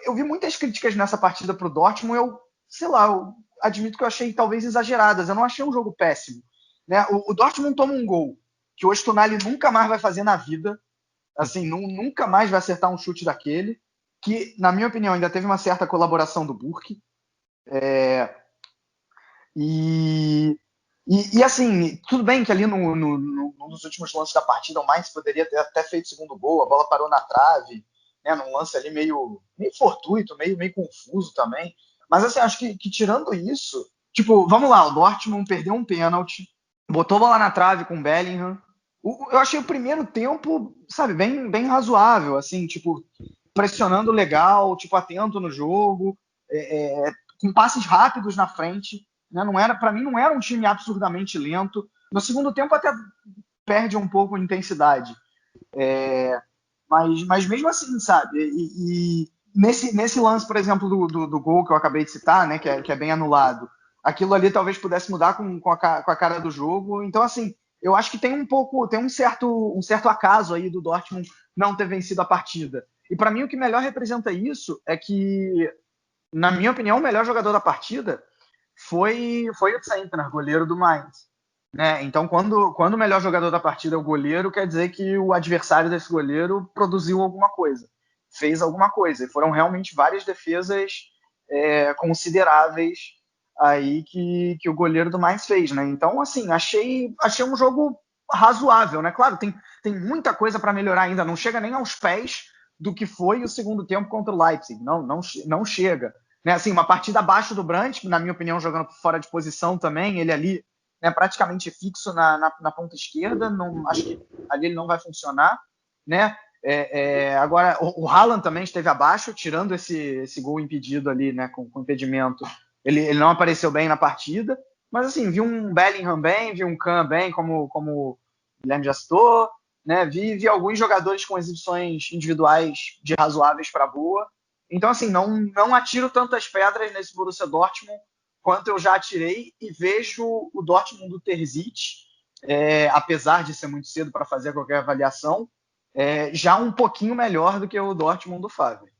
eu vi muitas críticas nessa partida para o Dortmund. Sei lá, eu admito que eu achei talvez exageradas. Eu não achei um jogo péssimo. Né? O Dortmund toma um gol que o Öztunali nunca mais vai fazer na vida. Assim, nunca mais vai acertar um chute daquele. Que, na minha opinião, ainda teve uma certa colaboração do Burke. E assim, tudo bem que ali nos últimos lances da partida o Mainz poderia ter até feito o segundo gol, a bola parou na trave, né, num lance ali meio fortuito, meio confuso também. Mas assim, acho que tirando isso, tipo, vamos lá, o Dortmund perdeu um pênalti, botou a bola na trave com o Bellingham. Eu achei o primeiro tempo, sabe, bem razoável, assim, tipo, pressionando legal, tipo, atento no jogo, com passes rápidos na frente. Né? Para mim não era um time absurdamente lento. No segundo tempo até perde um pouco de intensidade. Mas mesmo assim, sabe? E nesse lance, por exemplo, do gol que eu acabei de citar, né, que é bem anulado, aquilo ali talvez pudesse mudar com a cara do jogo. Então, assim, eu acho que tem um certo acaso aí do Dortmund não ter vencido a partida. E para mim o que melhor representa isso é que, na minha opinião, o melhor jogador da partida foi o Zentner, goleiro do Mainz. Né? Então, quando o melhor jogador da partida é o goleiro, quer dizer que o adversário desse goleiro produziu alguma coisa, fez alguma coisa. E foram realmente várias defesas consideráveis aí que o goleiro do Mainz fez. Né? Então, assim, achei um jogo razoável. Né? Claro, tem muita coisa para melhorar ainda, não chega nem aos pés do que foi o segundo tempo contra o Leipzig. Não chega. Né? Assim, uma partida abaixo do Brandt, na minha opinião, jogando fora de posição também, ele ali praticamente fixo na ponta esquerda, acho que ali ele não vai funcionar, né? Agora, o Haaland também esteve abaixo, tirando esse gol impedido ali, né, com impedimento. Ele não apareceu bem na partida, mas assim, vi um Bellingham bem, vi um Kahn bem, como o Guilherme já citou, né? Vi alguns jogadores com exibições individuais de razoáveis para boa. Então, assim, não atiro tantas pedras nesse Borussia Dortmund quanto eu já atirei, e vejo o Dortmund do Terzic, apesar de ser muito cedo para fazer qualquer avaliação, já um pouquinho melhor do que o Dortmund do Favre.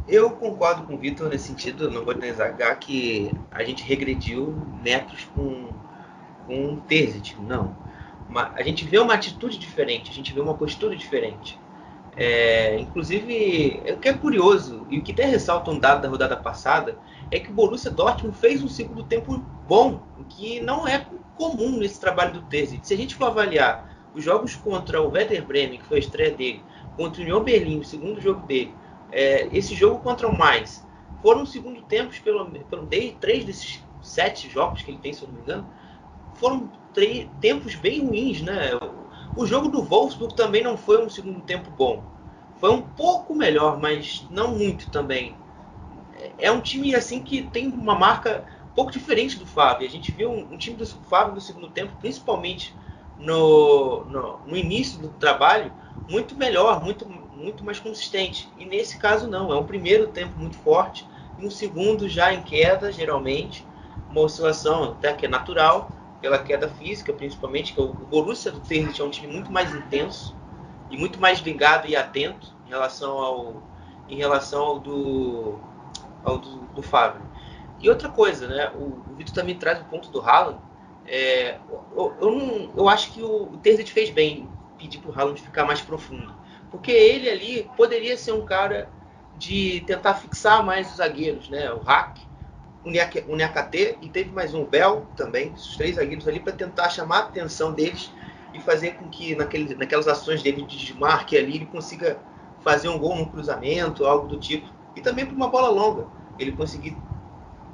Eu concordo com o Vitor nesse sentido, não vou negar que a gente regrediu metros com o Terzic, não. A gente vê uma atitude diferente, a gente vê uma postura diferente. Inclusive, o que é curioso e o que até ressalta um dado da rodada passada é que o Borussia Dortmund fez um segundo tempo bom, o que não é comum nesse trabalho do Terzic. Se a gente for avaliar os jogos contra o Werder Bremen, que foi a estreia dele, contra o Union Berlin, o segundo jogo dele, esse jogo contra o Mainz, foram segundo tempos, pelo 3 desses 7 jogos que ele tem, se eu não me engano, foram tempos bem ruins, né? O jogo do Wolfsburg também não foi um segundo tempo bom. Foi um pouco melhor, mas não muito também. É um time assim que tem uma marca um pouco diferente do Favre. A gente viu um time do Favre no segundo tempo, principalmente no início do trabalho, muito melhor, muito mais consistente. E nesse caso não. É um primeiro tempo muito forte e um segundo já em queda, geralmente. Uma oscilação até que é natural, pela queda física, principalmente, que o Borussia do Terzic é um time muito mais intenso e muito mais ligado e atento em relação ao do Favre. E outra coisa, né? O Vitor também traz o ponto do Haaland. Eu acho que o Terzic fez bem pedir para o Haaland ficar mais profundo, porque ele ali poderia ser um cara de tentar fixar mais os zagueiros, né? O Hack, o Niakate e teve mais um, o Bell também, os 3 zagueiros ali, para tentar chamar a atenção deles e fazer com que naquelas ações dele de desmarque ali ele consiga fazer um gol no cruzamento, algo do tipo, e também para uma bola longa ele conseguir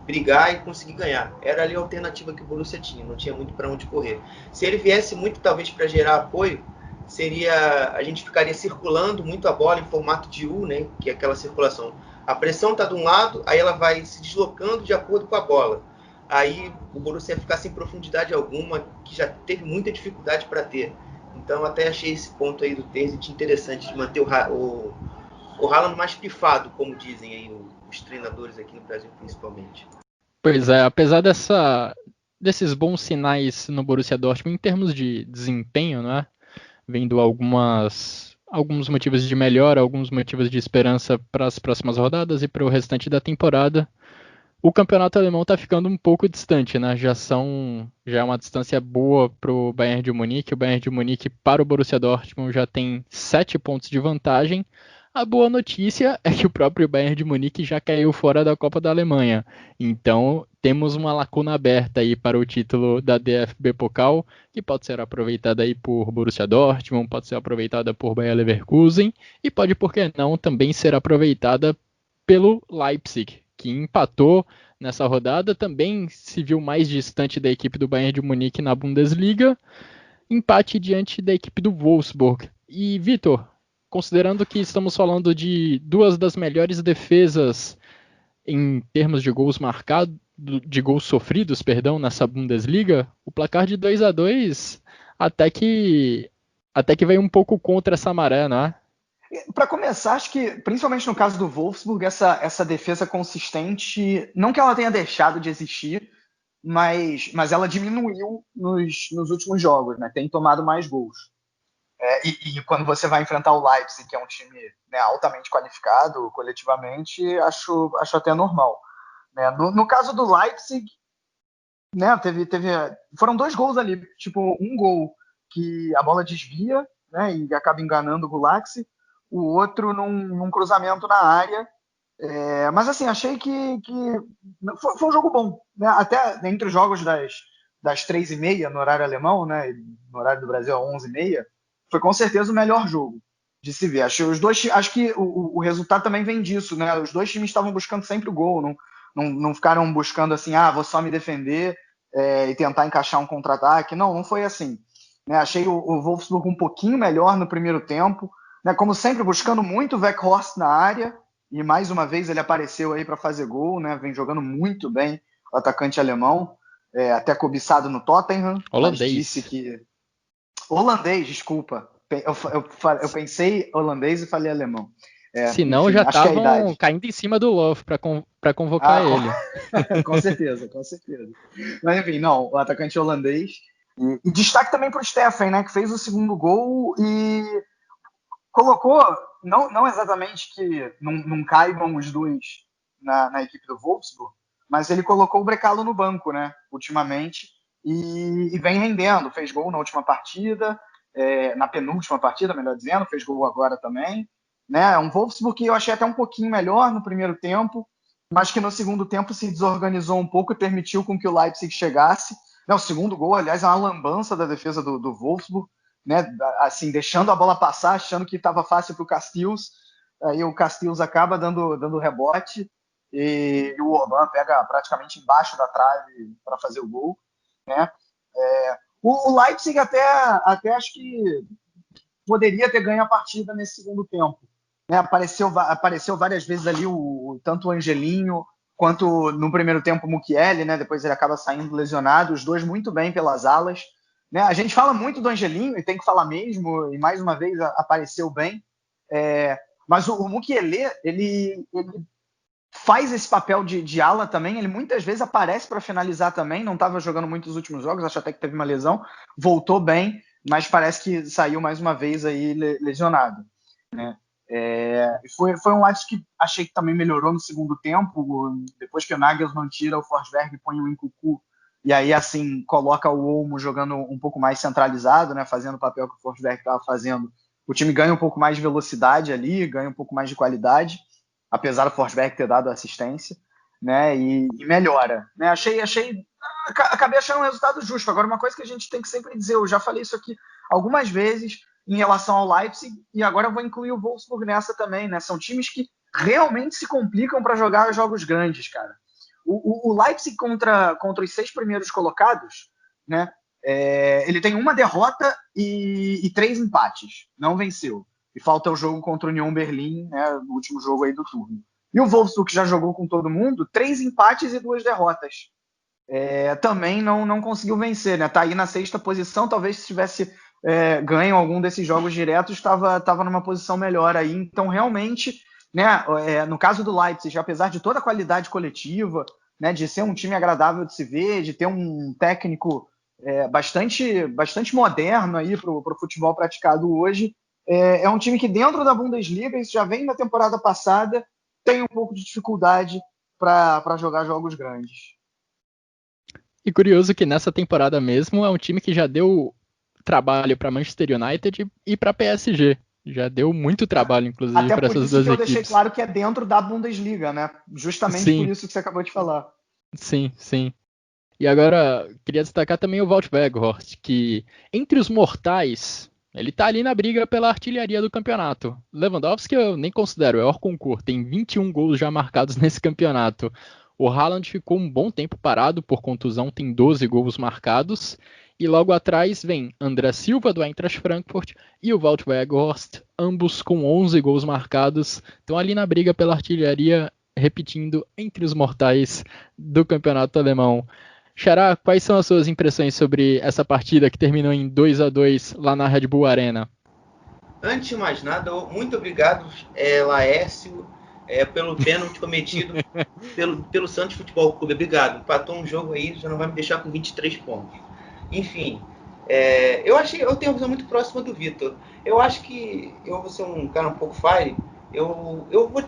brigar e conseguir ganhar. Era ali a alternativa que o Borussia tinha, não tinha muito para onde correr. Se ele viesse muito talvez para gerar apoio, a gente ficaria circulando muito a bola em formato de U, né, que é aquela circulação. A pressão está de um lado, aí ela vai se deslocando de acordo com a bola. Aí o Borussia ia ficar sem profundidade alguma, que já teve muita dificuldade para ter. Então até achei esse ponto aí do Terzic interessante, de manter o Haaland mais pifado, como dizem aí os treinadores aqui no Brasil principalmente. Pois é, apesar desses bons sinais no Borussia Dortmund em termos de desempenho, né? Vendo alguns motivos de melhora, alguns motivos de esperança para as próximas rodadas e para o restante da temporada. O campeonato alemão está ficando um pouco distante, né? Já é uma distância boa para o Bayern de Munique. O Bayern de Munique para o Borussia Dortmund já tem 7 pontos de vantagem. A boa notícia é que o próprio Bayern de Munique já caiu fora da Copa da Alemanha. Então, temos uma lacuna aberta aí para o título da DFB Pokal, que pode ser aproveitada aí por Borussia Dortmund, pode ser aproveitada por Bayer Leverkusen e pode, por que não, também ser aproveitada pelo Leipzig, que empatou nessa rodada, também se viu mais distante da equipe do Bayern de Munique na Bundesliga, empate diante da equipe do Wolfsburg. E, Vitor, considerando que estamos falando de 2 das melhores defesas em termos de gols marcados, de gols sofridos, nessa Bundesliga, o placar de 2-2 até que veio um pouco contra essa maré, né? Para começar, acho que, principalmente no caso do Wolfsburg, essa defesa consistente, não que ela tenha deixado de existir, mas ela diminuiu nos últimos jogos, né? Tem tomado mais gols. E quando você vai enfrentar o Leipzig, que é um time, né, altamente qualificado coletivamente, acho até normal. Né? No caso do Leipzig, né, foram 2 gols ali, tipo, um gol que a bola desvia, né, e acaba enganando o Gulaxi, o outro num cruzamento na área. Mas assim, achei que foi um jogo bom, né? Até entre os jogos das 3h30 no horário alemão, né, no horário do Brasil às 11h30, foi com certeza o melhor jogo de se ver. Acho que o resultado também vem disso, né? Os dois times estavam buscando sempre o gol, não ficaram buscando assim, vou só me defender e tentar encaixar um contra-ataque. Não foi assim. Né? Achei o Wolfsburg um pouquinho melhor no primeiro tempo, né? Como sempre, buscando muito o Weghorst na área, e mais uma vez ele apareceu aí para fazer gol, né? Vem jogando muito bem o atacante alemão, até cobiçado no Tottenham. Holandês. Mas disse que... Holandês, desculpa. Eu pensei holandês e falei alemão. Senão já estavam caindo em cima do Love para convocar ele. Com certeza. Mas enfim, não, o atacante holandês. E destaque também para o Steffen, né, que fez o segundo gol e colocou, não exatamente que não caibam os dois na equipe do Wolfsburg, mas ele colocou o Brecalo no banco, né, ultimamente, e vem rendendo. Fez gol na última partida, na penúltima partida, melhor dizendo, fez gol agora também. Né? Um Wolfsburg que eu achei até um pouquinho melhor no primeiro tempo, mas que no segundo tempo se desorganizou um pouco e permitiu com que o Leipzig chegasse. Não, o segundo gol, aliás, é uma lambança da defesa do Wolfsburg, né? Assim, deixando a bola passar, achando que estava fácil para o Castells, aí o Castells acaba dando rebote e o Orban pega praticamente embaixo da trave para fazer o gol. Né? O Leipzig até acho que poderia ter ganho a partida nesse segundo tempo. Né? Apareceu várias vezes ali tanto o Angelinho quanto no primeiro tempo o Mukiele, né? Depois ele acaba saindo lesionado, os dois muito bem pelas alas. Né? A gente fala muito do Angelinho e tem que falar mesmo, e mais uma vez apareceu bem. Mas o Mukiele, ele faz esse papel de ala também, ele muitas vezes aparece para finalizar também, não estava jogando muito nos últimos jogos, acho até que teve uma lesão, voltou bem, mas parece que saiu mais uma vez aí lesionado. Né? Foi um Leipzig que achei que também melhorou no segundo tempo, depois que o Nagelsmann tira o Forsberg e põe o Nkunku, e aí assim coloca o Olmo jogando um pouco mais centralizado, né, fazendo o papel que o Forsberg estava fazendo. O time ganha um pouco mais de velocidade ali, ganha um pouco mais de qualidade, apesar do Forsberg ter dado assistência, né, e melhora. Né? Acabei achando um resultado justo. Agora, uma coisa que a gente tem que sempre dizer, eu já falei isso aqui algumas vezes em relação ao Leipzig, e agora eu vou incluir o Wolfsburg nessa também, né? São times que realmente se complicam para jogar jogos grandes, cara. O Leipzig contra os 6 primeiros colocados, né? Ele tem uma derrota e 3 empates. Não venceu. E falta o jogo contra o Union Berlin, né? No último jogo aí do turno. E o Wolfsburg, que já jogou com todo mundo, 3 empates e 2 derrotas. Também não conseguiu vencer, né? Tá aí na 6ª posição, talvez se tivesse ganho algum desses jogos diretos, estava numa posição melhor aí. Então, realmente, né, no caso do Leipzig, apesar de toda a qualidade coletiva, né, de ser um time agradável de se ver, de ter um técnico bastante moderno aí para o futebol praticado hoje, é um time que dentro da Bundesliga, isso já vem na temporada passada, tem um pouco de dificuldade para jogar jogos grandes. E curioso que nessa temporada mesmo é um time que já deu trabalho para Manchester United e para PSG. Já deu muito trabalho, inclusive, para essas duas equipes. Até por isso que eu deixei claro que é dentro da Bundesliga, né? Justamente por isso que você acabou de falar. Sim. E agora, queria destacar também o Wout Weghorst, que entre os mortais, ele tá ali na briga pela artilharia do campeonato. Lewandowski eu nem considero, é hors concours, tem 21 gols já marcados nesse campeonato. O Haaland ficou um bom tempo parado por contusão, tem 12 gols marcados. E logo atrás vem André Silva, do Eintracht Frankfurt, e o Wout Weghorst, ambos com 11 gols marcados. Estão ali na briga pela artilharia, repetindo, entre os mortais do campeonato alemão. Xará, quais são as suas impressões sobre essa partida que terminou em 2-2 lá na Red Bull Arena? Antes de mais nada, muito obrigado, Laércio, pelo pênalti cometido pelo Santos Futebol Clube. Obrigado. Empatou um jogo aí, já não vai me deixar com 23 pontos. Enfim, eu tenho uma visão muito próxima do Vitor. Eu acho que eu vou ser um cara um pouco fire. Eu vou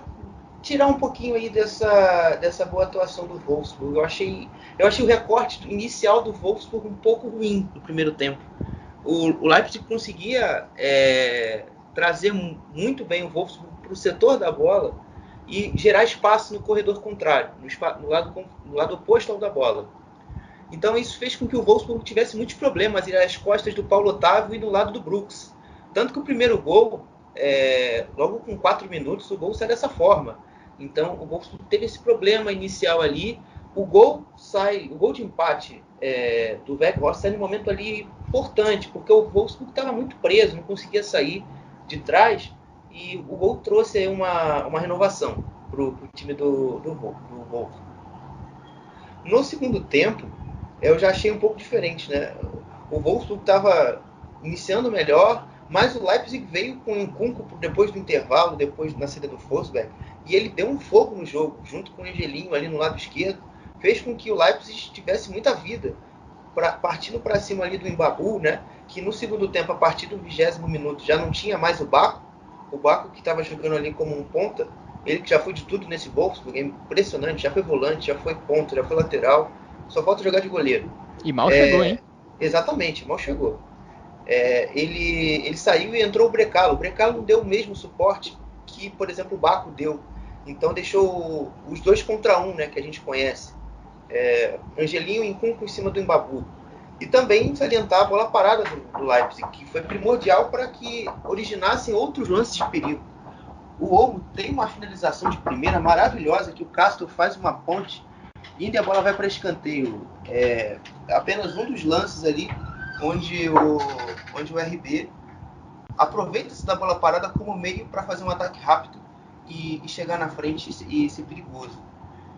tirar um pouquinho aí dessa boa atuação do Wolfsburg. Eu achei o recorte inicial do Wolfsburg um pouco ruim no primeiro tempo. O Leipzig conseguia trazer muito bem o Wolfsburg para o setor da bola e gerar espaço no corredor contrário, no lado oposto ao da bola. Então isso fez com que o Wolfsburg tivesse muitos problemas às costas do Paulo Otávio e no lado do Brooks. Tanto que o primeiro gol, logo com 4 minutos, o gol sai dessa forma. Então o Wolfsburg teve esse problema inicial ali. O gol de empate do Weghorst sai num momento ali importante, porque o Wolfsburg estava muito preso, não conseguia sair de trás, e o gol trouxe uma renovação para o time do Wolfsburg. No segundo tempo, eu já achei um pouco diferente, né? O Wolfsburg estava iniciando melhor, mas o Leipzig veio com um Nkunku depois do intervalo, depois na saída do Forsberg, e ele deu um fogo no jogo, junto com o Angelinho ali no lado esquerdo, fez com que o Leipzig tivesse muita vida, partindo para cima ali do Mbabu, né? Que no segundo tempo, a partir do 20º minuto, já não tinha mais o Baco que estava jogando ali como um ponta, ele que já foi de tudo nesse Wolfsburg, é impressionante, já foi volante, já foi ponta, já foi lateral, só falta jogar de goleiro. E mal chegou, hein? Exatamente, mal chegou. Ele saiu e entrou o Brecalo. O Brecalo não deu o mesmo suporte que, por exemplo, o Baco deu. Então deixou os 2 contra 1, né, que a gente conhece. Angelinho e Nkunku em cima do Mbabu. E também salientar a bola parada do Leipzig, que foi primordial para que originassem outros lances de perigo. O Olmo tem uma finalização de primeira maravilhosa, que o Castro faz uma ponte e a bola vai para escanteio. Apenas um dos lances ali onde o RB aproveita-se da bola parada como meio para fazer um ataque rápido e chegar na frente e ser perigoso.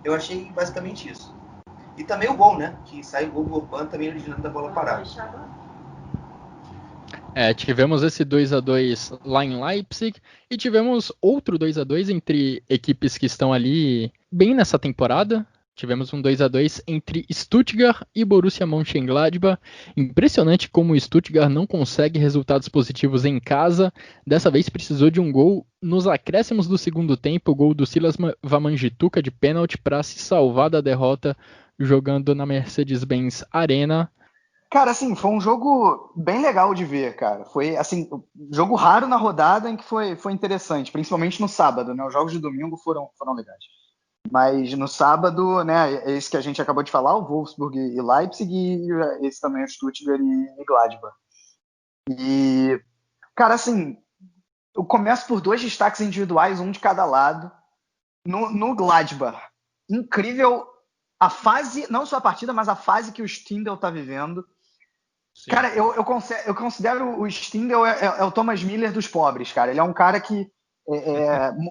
Eu achei basicamente isso. E também o gol, né? Que sai o gol do Orban também originando da bola parada. Tivemos esse 2-2 lá em Leipzig e tivemos outro 2-2 entre equipes que estão ali bem nessa temporada. Tivemos um 2-2 entre Stuttgart e Borussia Mönchengladbach. Impressionante como o Stuttgart não consegue resultados positivos em casa. Dessa vez precisou de um gol nos acréscimos do segundo tempo, o gol do Silas Wamangituka de pênalti para se salvar da derrota jogando na Mercedes-Benz Arena. Cara, assim, foi um jogo bem legal de ver, cara. Foi, assim, um jogo raro na rodada em que foi interessante, principalmente no sábado, né? Os jogos de domingo foram legais. Mas no sábado, né, esse que a gente acabou de falar, o Wolfsburg e Leipzig, e esse também o Stuttgart e Gladbach. E, cara, assim, eu começo por 2 destaques individuais, um de cada lado. No Gladbach, incrível a fase, não só a partida, mas a fase que o Stindl tá vivendo. Sim. Cara, eu considero o Stindl é o Thomas Müller dos pobres, cara. Ele é um cara que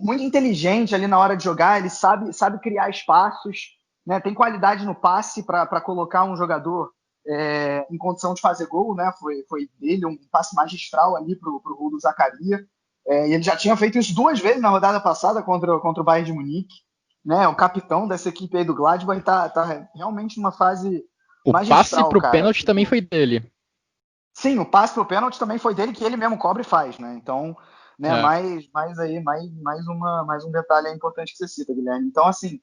muito inteligente ali na hora de jogar, ele sabe criar espaços, né? Tem qualidade no passe para colocar um jogador em condição de fazer gol, né? Foi dele um passe magistral ali pro gol do Zaccaria. E ele já tinha feito isso 2 vezes na rodada passada contra o Bayern de Munique, né? O capitão dessa equipe aí do Gladbach tá realmente numa fase magistral. O passe pro pênalti também foi dele. Sim, o passe pro pênalti também foi dele, que ele mesmo cobra e faz, né? Então, né, mais um detalhe importante que você cita, Guilherme. Então, assim,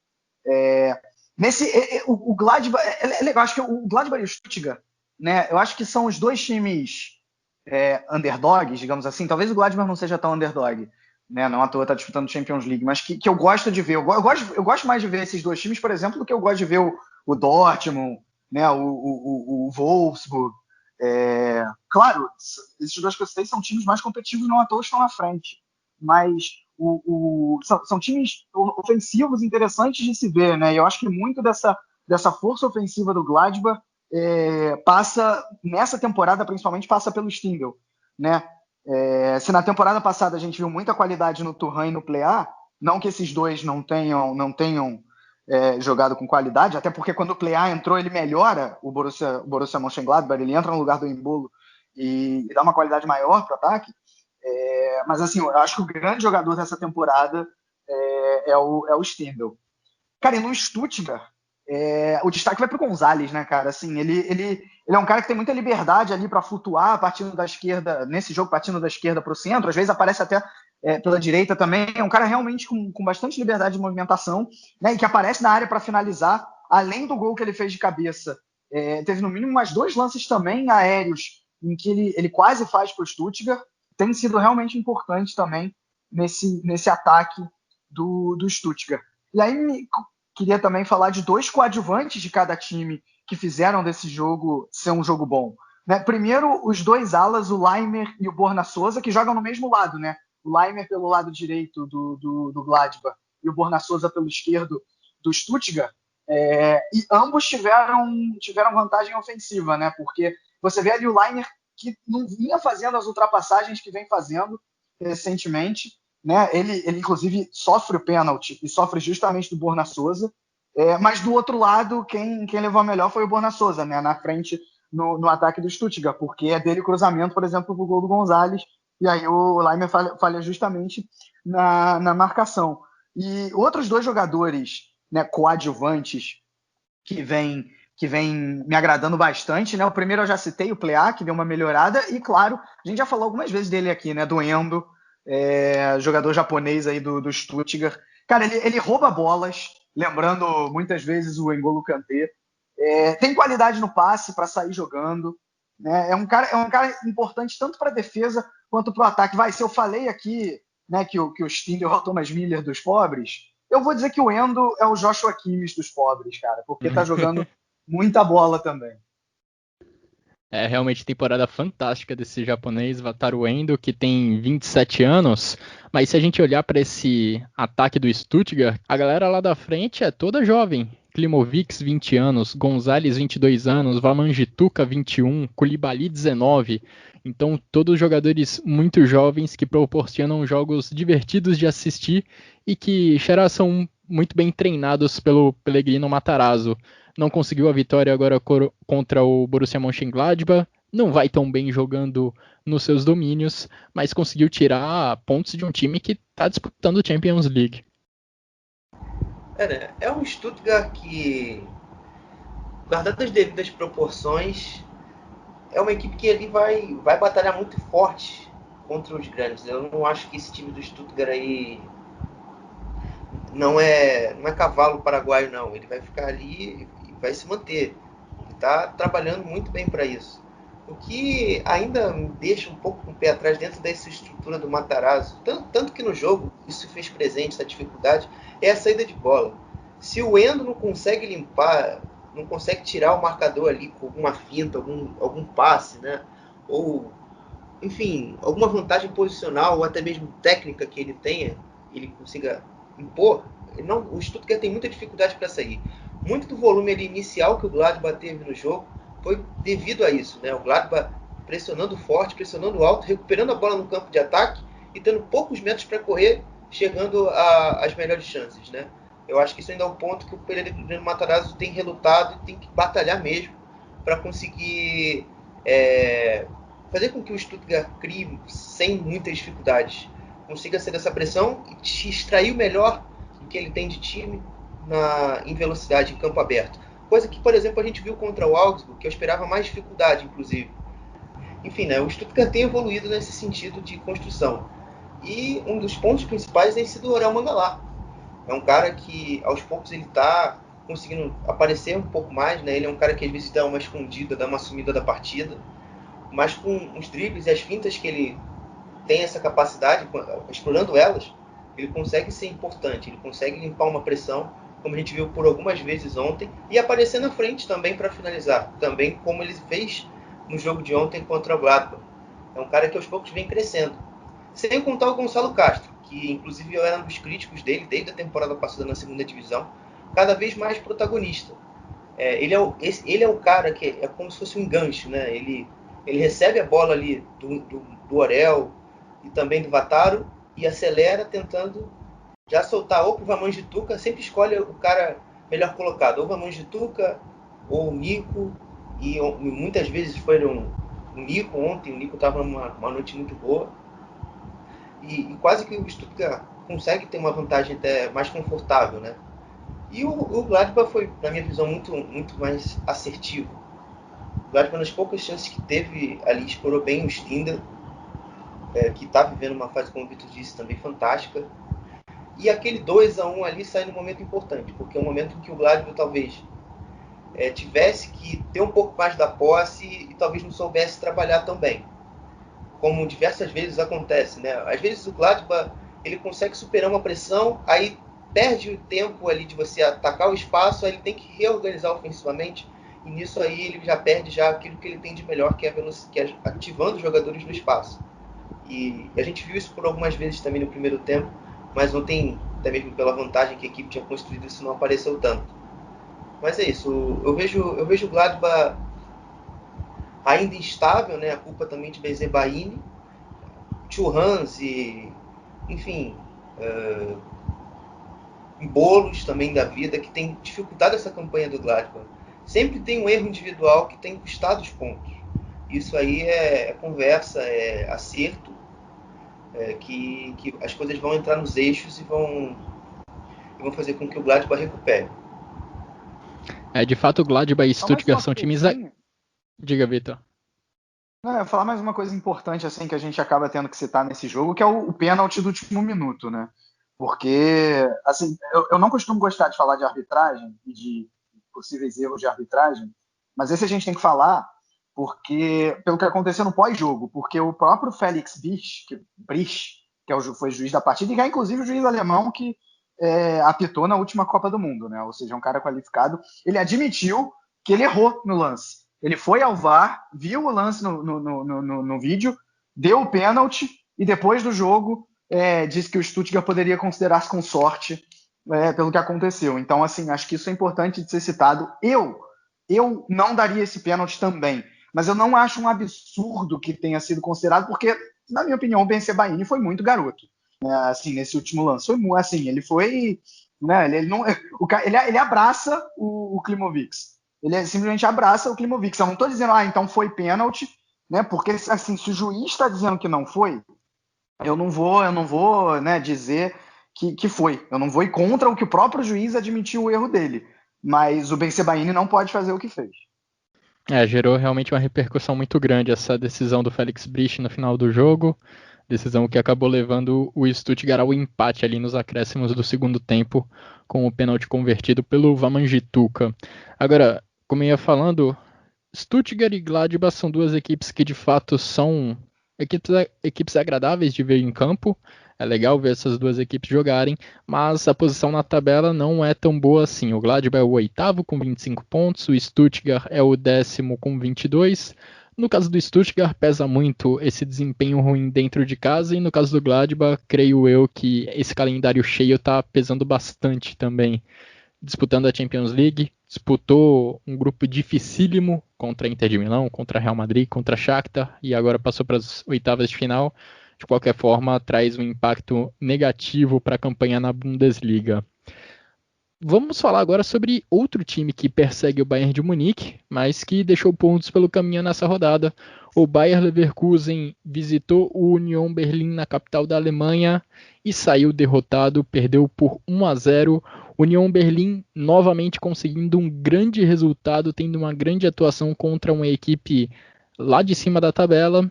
o Gladbach é legal, acho que o Gladbach e o Stuttgart, né, eu acho que são os 2 times underdogs, digamos assim. Talvez o Gladbach não seja tão underdog, né, não à toa tá disputando Champions League, mas que eu gosto de ver. Eu gosto mais de ver esses 2 times, por exemplo, do que eu gosto de ver o Dortmund, né, o Wolfsburg. Claro, esses 2 que eu citei são times mais competitivos, não à toa estão na frente, mas são times ofensivos interessantes de se ver, né? E eu acho que muito dessa força ofensiva do Gladbach passa, nessa temporada principalmente, passa pelo Stindl, né? Se na temporada passada a gente viu muita qualidade no Thuram e no Plea, não que esses 2 não tenham jogado com qualidade, até porque quando o Plea entrou ele melhora o Borussia Mönchengladbach, ele entra no lugar do Embolo e dá uma qualidade maior para o ataque, Mas assim, eu acho que o grande jogador dessa temporada é o Stindl. Cara, e no Stuttgart, o destaque vai para o Gonzalez, né, cara? Assim, ele é um cara que tem muita liberdade ali para flutuar, partindo da esquerda, nesse jogo, partindo da esquerda para o centro, às vezes aparece até pela direita também. É um cara realmente com bastante liberdade de movimentação, né, e que aparece na área para finalizar, além do gol que ele fez de cabeça. Teve no mínimo mais 2 lances também aéreos em que ele quase faz para o Stuttgart. Tem sido realmente importante também nesse ataque do Stuttgart. E aí queria também falar de 2 coadjuvantes de cada time que fizeram desse jogo ser um jogo bom. Né? Primeiro, os 2 alas, o Laimer e o Borna Souza, que jogam no mesmo lado. Né? O Laimer pelo lado direito do Gladbach e o Borna Souza pelo esquerdo do Stuttgart. E ambos tiveram vantagem ofensiva, né? Porque você vê ali o Laimer que não vinha fazendo as ultrapassagens que vem fazendo recentemente, né? Ele inclusive sofre o pênalti e sofre justamente do Borna Souza, mas do outro lado quem levou a melhor foi o Borna Souza, né? Na frente no ataque do Stuttgart, porque é dele cruzamento, por exemplo, pro gol do Gonzalez, e aí o Laimer falha justamente na marcação. E outros 2 jogadores, né, coadjuvantes que vem me agradando bastante, né? O primeiro eu já citei, o Plea, que deu uma melhorada, e claro, a gente já falou algumas vezes dele aqui, né? Do Endo, jogador japonês aí do Stuttgart. Cara, ele rouba bolas, lembrando muitas vezes o N'Golo Kanté. Tem qualidade no passe para sair jogando. Né? É um cara importante tanto para a defesa quanto para o ataque. Se eu falei aqui, né, que o Stindl é o Thomas Müller dos pobres, eu vou dizer que o Endo é o Joshua Kimmich dos pobres, cara, porque tá jogando muita bola também. É realmente temporada fantástica desse japonês, Wataru Endo, que tem 27 anos. Mas se a gente olhar para esse ataque do Stuttgart, a galera lá da frente é toda jovem. Klimovic, 20 anos, Gonzalez, 22 anos, Wamangituka, 21, Koulibaly, 19. Então, todos jogadores muito jovens que proporcionam jogos divertidos de assistir e que são muito bem treinados pelo Pellegrino Matarazzo. Não conseguiu a vitória agora contra o Borussia Mönchengladbach, não vai tão bem jogando nos seus domínios, mas conseguiu tirar pontos de um time que está disputando a Champions League. É um Stuttgart que, guardado as devidas proporções, é uma equipe que ele vai batalhar muito forte contra os grandes. Eu não acho que esse time do Stuttgart aí não é cavalo paraguaio, não. Ele vai ficar ali e vai se manter. Ele está trabalhando muito bem para isso. O que ainda me deixa um pouco com o pé atrás dentro dessa estrutura do Matarazzo, tanto que no jogo isso fez presente, essa dificuldade, é a saída de bola. Se o Endo não consegue limpar, não consegue tirar o marcador ali com alguma finta, algum passe, né? Ou, enfim, alguma vantagem posicional ou até mesmo técnica que ele tenha, ele consiga impor, o Stuttgart tem muita dificuldade para sair. Muito do volume ali inicial que o Gladbach teve no jogo foi devido a isso, né? O Gladbach pressionando forte, pressionando alto, recuperando a bola no campo de ataque e tendo poucos metros para correr, chegando às melhores chances, né? Eu acho que isso ainda é um ponto que o Pellegrino Matarazzo tem relutado e tem que batalhar mesmo para conseguir fazer com que o Stuttgart crie sem muitas dificuldades, consiga ser dessa pressão e extrair o melhor que ele tem de time em velocidade, em campo aberto. Coisa que, por exemplo, a gente viu contra o Augsburg, que eu esperava mais dificuldade, inclusive. Enfim, né, o Stuttgart tem evoluído nesse sentido de construção. E um dos pontos principais tem sido o Orel Mangala. É um cara que, aos poucos, ele está conseguindo aparecer um pouco mais. Né? Ele é um cara que, às vezes, dá uma escondida, dá uma sumida da partida. Mas com os dribles e as fintas que ele tem essa capacidade, explorando elas, ele consegue ser importante, ele consegue limpar uma pressão, como a gente viu por algumas vezes ontem, e aparecer na frente também para finalizar, também como ele fez no jogo de ontem contra o Gladbach. É um cara que aos poucos vem crescendo. Sem contar o Gonçalo Castro, que inclusive eu era um dos críticos dele desde a temporada passada na segunda divisão, cada vez mais protagonista. Ele é o cara que é como se fosse um gancho, né? Ele recebe a bola ali do Orel e também do Wataru e acelera tentando já soltar ou pro Wamangituka, sempre escolhe o cara melhor colocado, ou o Wamangituka ou o Nico, e muitas vezes foi o Nico ontem, o Nico estava numa noite muito boa. e quase que o Stuttgart consegue ter uma vantagem até mais confortável, né? E o Gladbach foi, na minha visão, muito mais assertivo. O Gladbach, nas poucas chances que teve ali, explorou bem o Stindl, que está vivendo uma fase, como o Vitor disse, também fantástica. E aquele 2-1 ali sai num momento importante, porque é um momento em que o Gladbach talvez tivesse que ter um pouco mais da posse e talvez não soubesse trabalhar tão bem, como diversas vezes acontece, né? Às vezes o Gladbach ele consegue superar uma pressão, aí perde o tempo ali de você atacar o espaço, aí ele tem que reorganizar ofensivamente, e nisso aí ele já perde já aquilo que ele tem de melhor, que é ativando os jogadores no espaço. E a gente viu isso por algumas vezes também no primeiro tempo, mas ontem, até mesmo pela vantagem que a equipe tinha construído, isso não apareceu tanto. Mas é isso, eu vejo o Gladbach ainda instável, né? A culpa também de Bensebaini, Churrans e, enfim, bolos também da vida, que tem dificultado essa campanha do Gladbach. Sempre tem um erro individual que tem custado os pontos. Isso aí é conversa, é acerto, que as coisas vão entrar nos eixos e vão fazer com que o Gladbach recupere. De fato, o Gladbach e Stuttgart são times... coisinha. Diga, Vitor. Não, eu ia falar mais uma coisa importante assim que a gente acaba tendo que citar nesse jogo, que é o pênalti do último minuto, né? Porque, assim, eu não costumo gostar de falar de arbitragem e de possíveis erros de arbitragem, mas esse a gente tem que falar porque pelo que aconteceu no pós-jogo, porque o próprio Felix Brich, que foi o juiz da partida, e que é inclusive o juiz alemão que apitou na última Copa do Mundo, né? Ou seja, um cara qualificado, ele admitiu que ele errou no lance. Ele foi ao VAR, viu o lance no vídeo, deu o pênalti e depois do jogo disse que o Stuttgart poderia considerar-se com sorte pelo que aconteceu. Então, assim, acho que isso é importante de ser citado. Eu não daria esse pênalti também, mas eu não acho um absurdo que tenha sido considerado, porque, na minha opinião, o Bensebaini foi muito garoto, né, assim, nesse último lance. Foi assim, ele foi, né, ele abraça o Klimovic. Ele simplesmente abraça o Klimovic. Eu não estou dizendo, então foi pênalti, né? Porque assim, se o juiz está dizendo que não foi, eu não vou, né, dizer que foi. Eu não vou ir contra o que o próprio juiz admitiu o erro dele. Mas o Bensebaini não pode fazer o que fez. Gerou realmente uma repercussão muito grande essa decisão do Felix Brich no final do jogo. Decisão que acabou levando o Stuttgart ao empate ali nos acréscimos do segundo tempo, com o pênalti convertido pelo Wamangituka. Agora, como eu ia falando, Stuttgart e Gladbach são duas equipes que de fato são equipes agradáveis de ver em campo. É legal ver essas duas equipes jogarem, mas a posição na tabela não é tão boa assim. O Gladbach é o 8º com 25 pontos, o Stuttgart é o 10º com 22. No caso do Stuttgart, pesa muito esse desempenho ruim dentro de casa, e no caso do Gladbach, creio eu que esse calendário cheio está pesando bastante também. Disputando a Champions League, disputou um grupo dificílimo contra a Inter de Milão, contra Real Madrid, contra Shakhtar, e agora passou para as oitavas de final. De qualquer forma, traz um impacto negativo para a campanha na Bundesliga. Vamos falar agora sobre outro time que persegue o Bayern de Munique, mas que deixou pontos pelo caminho nessa rodada. O Bayer Leverkusen visitou o Union Berlin na capital da Alemanha e saiu derrotado, perdeu por 1-0. Union Berlin novamente conseguindo um grande resultado, tendo uma grande atuação contra uma equipe lá de cima da tabela.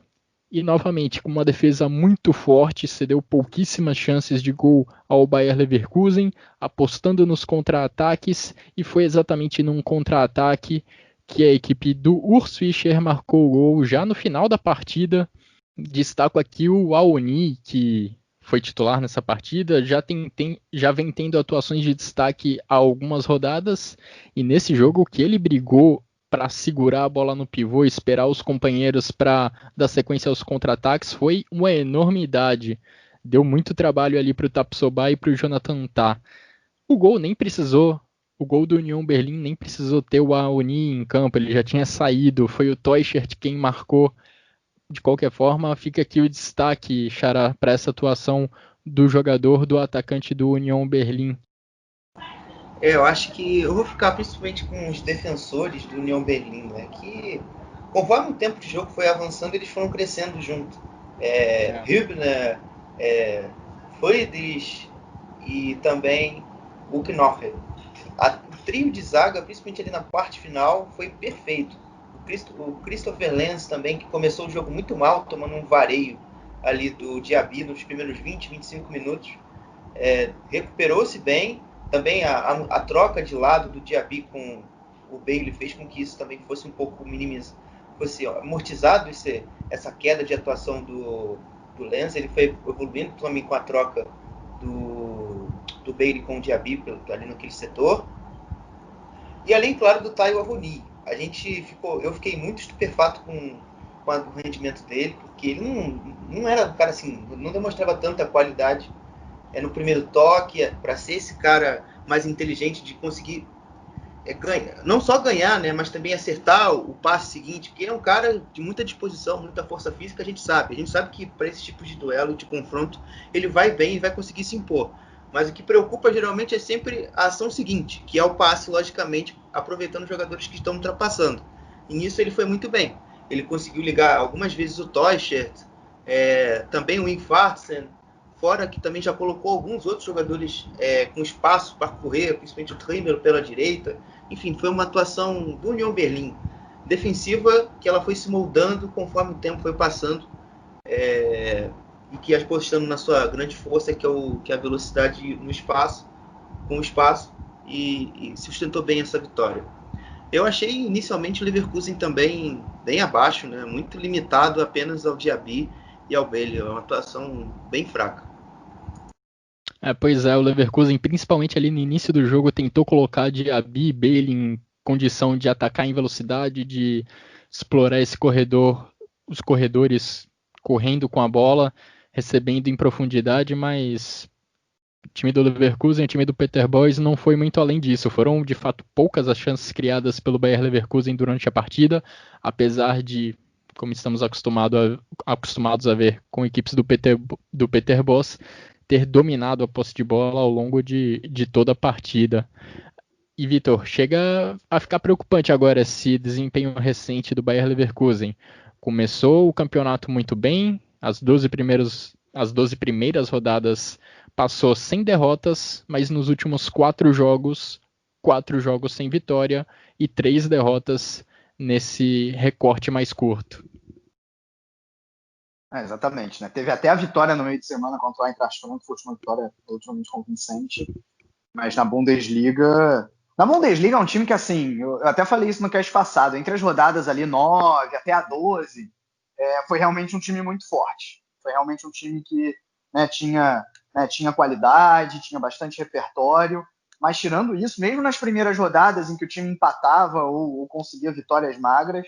E novamente, com uma defesa muito forte, cedeu pouquíssimas chances de gol ao Bayer Leverkusen, apostando nos contra-ataques, e foi exatamente num contra-ataque que a equipe do Urs Fischer marcou o gol já no final da partida. Destaco aqui o Awoniyi, que foi titular nessa partida, já vem tendo atuações de destaque há algumas rodadas, e nesse jogo que ele brigou para segurar a bola no pivô e esperar os companheiros para dar sequência aos contra-ataques foi uma enormidade. Deu muito trabalho ali para o Tapsoba e para o Jonathan Tah. O gol do Union Berlin nem precisou ter o Awoniyi em campo, ele já tinha saído, foi o Teuchert quem marcou. De qualquer forma, fica aqui o destaque, Xará, para essa atuação do jogador, do atacante do Union Berlin. Eu acho que eu vou ficar principalmente com os defensores do Union Berlin, né? Que conforme o tempo de jogo foi avançando, eles foram crescendo junto. Hübner, Friedrich e também o Knoche. O trio de zaga, principalmente ali na parte final, foi perfeito. O Christopher Lenz também, que começou o jogo muito mal, tomando um vareio ali do Diaby nos primeiros 20, 25 minutos. Recuperou-se bem. Também a troca de lado do Diaby com o Bailey fez com que isso também fosse um pouco minimizado, fosse amortizado essa queda de atuação do Lenz. Ele foi evoluindo também com a troca do Bailey com o Diaby ali naquele setor. E além, claro, do Taiwo Avoni. Eu fiquei muito estupefato com o rendimento dele, porque ele não era um cara assim, não demonstrava tanta qualidade no primeiro toque, para ser esse cara mais inteligente de conseguir não só ganhar, né, mas também acertar o passe seguinte, porque é um cara de muita disposição, muita força física, a gente sabe que para esse tipo de duelo, de confronto, ele vai bem e vai conseguir se impor. Mas o que preocupa geralmente é sempre a ação seguinte, que é o passe, logicamente, aproveitando os jogadores que estão ultrapassando. E nisso ele foi muito bem. Ele conseguiu ligar algumas vezes o Teuchert, também o Infarsen, fora que também já colocou alguns outros jogadores com espaço para correr, principalmente o Trimmer pela direita. Enfim, foi uma atuação do Union Berlin defensiva, que ela foi se moldando conforme o tempo foi passando, e que apostando na sua grande força, que é a velocidade no espaço, com o espaço, e sustentou bem essa vitória. Eu achei inicialmente o Leverkusen também bem abaixo, né? Muito limitado apenas ao Diaby e ao Bailey. É uma atuação bem fraca. Pois é, o Leverkusen, principalmente ali no início do jogo, tentou colocar Diaby e Bailey em condição de atacar em velocidade, de explorar esse corredor, os corredores correndo com a bola, recebendo em profundidade, mas o time do Leverkusen, o time do Peter Bosz não foi muito além disso. Foram, de fato, poucas as chances criadas pelo Bayer Leverkusen durante a partida, apesar de, como estamos acostumados a ver com equipes do Peter Bosz, ter dominado a posse de bola ao longo de toda a partida. E, Vitor, chega a ficar preocupante agora esse desempenho recente do Bayer Leverkusen. Começou o campeonato muito bem, as 12 primeiras rodadas passou sem derrotas, mas nos últimos 4 jogos sem vitória e 3 derrotas nesse recorte mais curto. Exatamente, né? Teve até a vitória no meio de semana contra o Eintracht Frankfurt, uma vitória relativamente convincente, mas na Bundesliga é um time que, assim, eu até falei isso no cast passado, entre as rodadas ali 9 até a 12, foi realmente um time muito forte. Foi realmente um time que, né, tinha qualidade, tinha bastante repertório, mas tirando isso, mesmo nas primeiras rodadas em que o time empatava ou conseguia vitórias magras,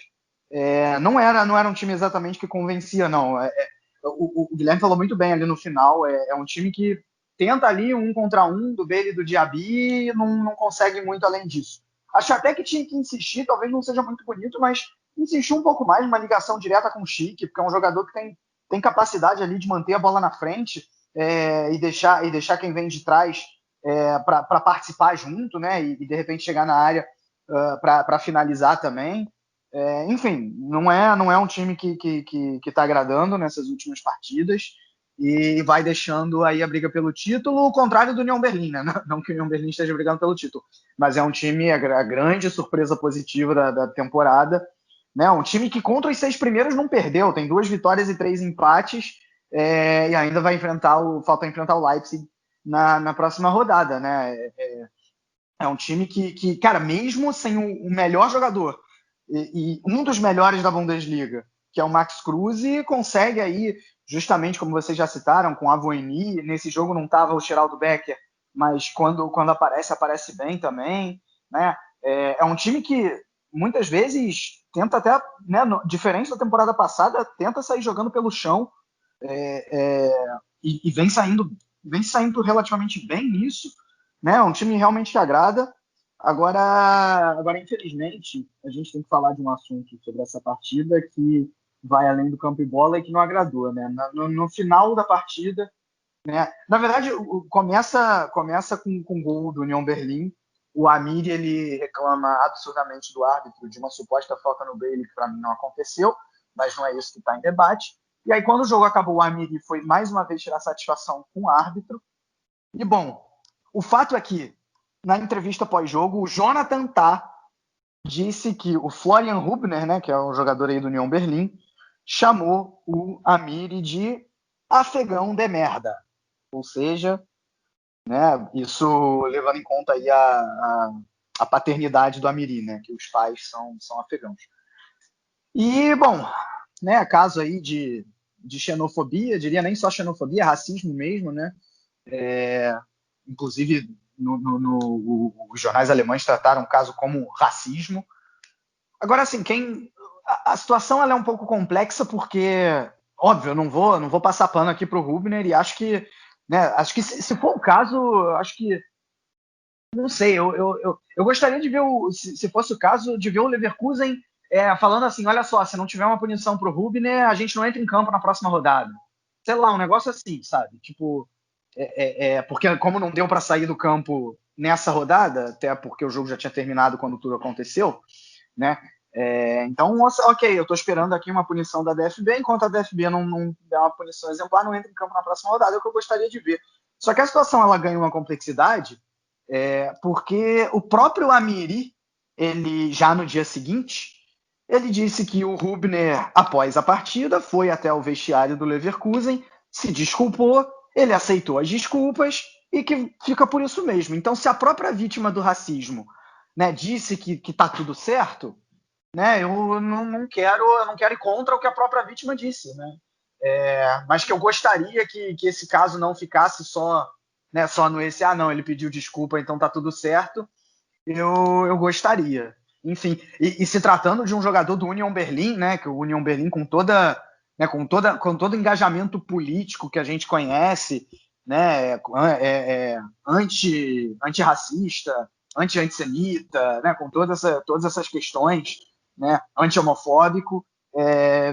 não era um time exatamente que convencia, não. O Guilherme falou muito bem ali no final, é um time que tenta ali 1 contra 1 do Bailey e do Diaby e não consegue muito além disso. Acho até que tinha que insistir, talvez não seja muito bonito, mas insistir um pouco mais numa ligação direta com o Schick, porque é um jogador que tem capacidade ali de manter a bola na frente e deixar quem vem de trás para participar junto, né? E de repente chegar na área para finalizar também. Enfim, não é um time que está agradando nessas últimas partidas e vai deixando aí a briga pelo título, o contrário do Union Berlin, né? Não que o Union Berlin esteja brigando pelo título, mas é um time, a grande surpresa positiva da temporada, né? Um time que contra os 6 primeiros não perdeu, tem 2 vitórias e 3 empates, e ainda falta enfrentar o Leipzig na próxima rodada, né? É um time que, cara, mesmo sem o melhor jogador e um dos melhores da Bundesliga, que é o Max Kruse, consegue aí, justamente como vocês já citaram, com a Avoini, nesse jogo não estava o Geraldo Becker, mas quando aparece bem também, né? É um time que muitas vezes tenta até, né, diferente da temporada passada, tenta sair jogando pelo chão e vem saindo relativamente bem nisso, né? É um time realmente que agrada. Agora, infelizmente, a gente tem que falar de um assunto sobre essa partida que vai além do campo e bola e que não agradou, né? No final da partida, né? Na verdade, começa com um gol do Union Berlin. O Amir, ele reclama absurdamente do árbitro de uma suposta falta no Bailey, que para mim não aconteceu, mas não é isso que está em debate. E aí, quando o jogo acabou, o Amiri foi mais uma vez tirar satisfação com o árbitro. E, bom, o fato é que, na entrevista pós-jogo, o Jonathan Tah disse que o Florian Hubner, né, que é um jogador aí do União Berlim, chamou o Amiri de afegão de merda. Ou seja, né, isso levando em conta aí a paternidade do Amiri, né, que os pais são afegãos. E, bom, né, caso aí de xenofobia, diria nem só xenofobia, racismo mesmo, né? Inclusive, os jornais alemães trataram o caso como racismo. Agora, assim, a situação ela é um pouco complexa porque, óbvio, eu não vou passar pano aqui para o Hubner e acho que se for o caso, acho que não sei, eu gostaria de ver, se fosse o caso, de ver o Leverkusen falando assim, olha só, se não tiver uma punição pro Hubner, a gente não entra em campo na próxima rodada. Sei lá, um negócio assim, sabe? Tipo, porque como não deu para sair do campo nessa rodada, até porque o jogo já tinha terminado quando tudo aconteceu, né? Então, ok, eu tô esperando aqui uma punição da DFB, enquanto a DFB não der uma punição exemplar, não entra em campo na próxima rodada, é o que eu gostaria de ver. Só que a situação ela ganha uma complexidade porque o próprio Amiri, ele já no dia seguinte, ele disse que o Hubner, após a partida, foi até o vestiário do Leverkusen, se desculpou, ele aceitou as desculpas e que fica por isso mesmo. Então, se a própria vítima do racismo, né, disse que tá tudo certo, né, eu não quero ir contra o que a própria vítima disse, né? Mas que eu gostaria que esse caso não ficasse só no esse, não, ele pediu desculpa, então tá tudo certo, eu gostaria. Enfim, e se tratando de um jogador do Union Berlin, né, que o Union Berlin com todo o engajamento político que a gente conhece, né, antirracista, antissemita, né, com todas essas questões, né, anti-homofóbico,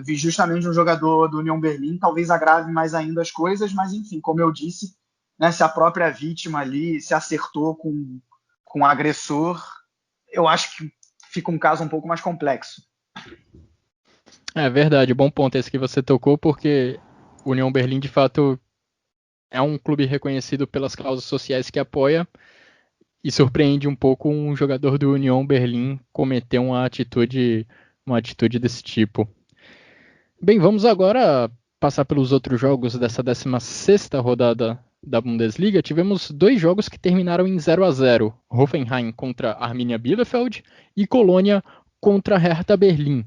vi justamente um jogador do Union Berlin, talvez agrave mais ainda as coisas, mas enfim, como eu disse, né, se a própria vítima ali se acertou com o agressor, eu acho que fica um caso um pouco mais complexo. É verdade, bom ponto esse que você tocou, porque o União Berlim, de fato, é um clube reconhecido pelas causas sociais que apoia, e surpreende um pouco um jogador do União Berlim cometer uma atitude desse tipo. Bem, vamos agora passar pelos outros jogos dessa 16ª rodada da Bundesliga. Tivemos 2 jogos que terminaram em 0-0. Hoffenheim contra Arminia Bielefeld e Colônia contra Hertha Berlim.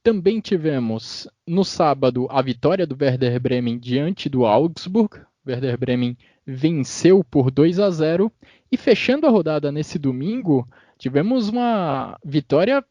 Também tivemos, no sábado, a vitória do Werder Bremen diante do Augsburg. Werder Bremen venceu por 2-0. E fechando a rodada nesse domingo, tivemos uma vitória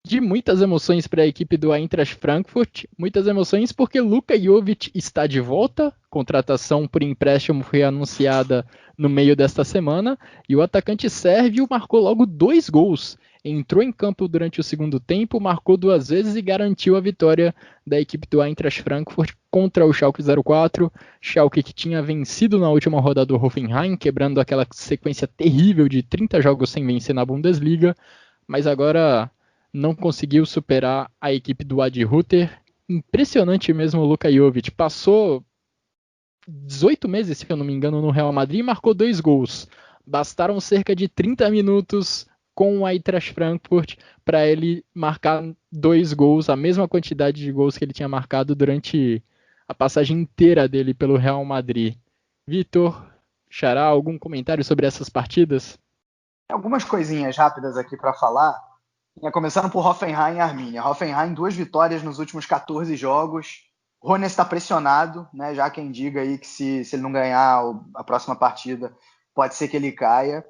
de muitas emoções para a equipe do Eintracht Frankfurt. Muitas emoções porque Luka Jovic está de volta. Contratação por empréstimo foi anunciada no meio desta semana. E o atacante sérvio marcou logo 2 gols. Entrou em campo durante o segundo tempo, marcou 2 vezes e garantiu a vitória da equipe do Eintracht Frankfurt contra o Schalke 04. Schalke que tinha vencido na última rodada do Hoffenheim, quebrando aquela sequência terrível de 30 jogos sem vencer na Bundesliga. Mas agora não conseguiu superar a equipe do Adi Hütter. Impressionante mesmo o Luka Jovic. Passou 18 meses, se eu não me engano, no Real Madrid e marcou 2 gols. Bastaram cerca de 30 minutos com o Eintracht Frankfurt para ele marcar 2 gols, a mesma quantidade de gols que ele tinha marcado durante a passagem inteira dele pelo Real Madrid. Vitor, Xará, algum comentário sobre essas partidas? Algumas coisinhas rápidas aqui para falar. Começando por Hoffenheim e Arminia. Hoffenheim, 2 vitórias nos últimos 14 jogos. O Rony está pressionado, né? Já quem diga aí que se ele não ganhar a próxima partida, pode ser que ele caia.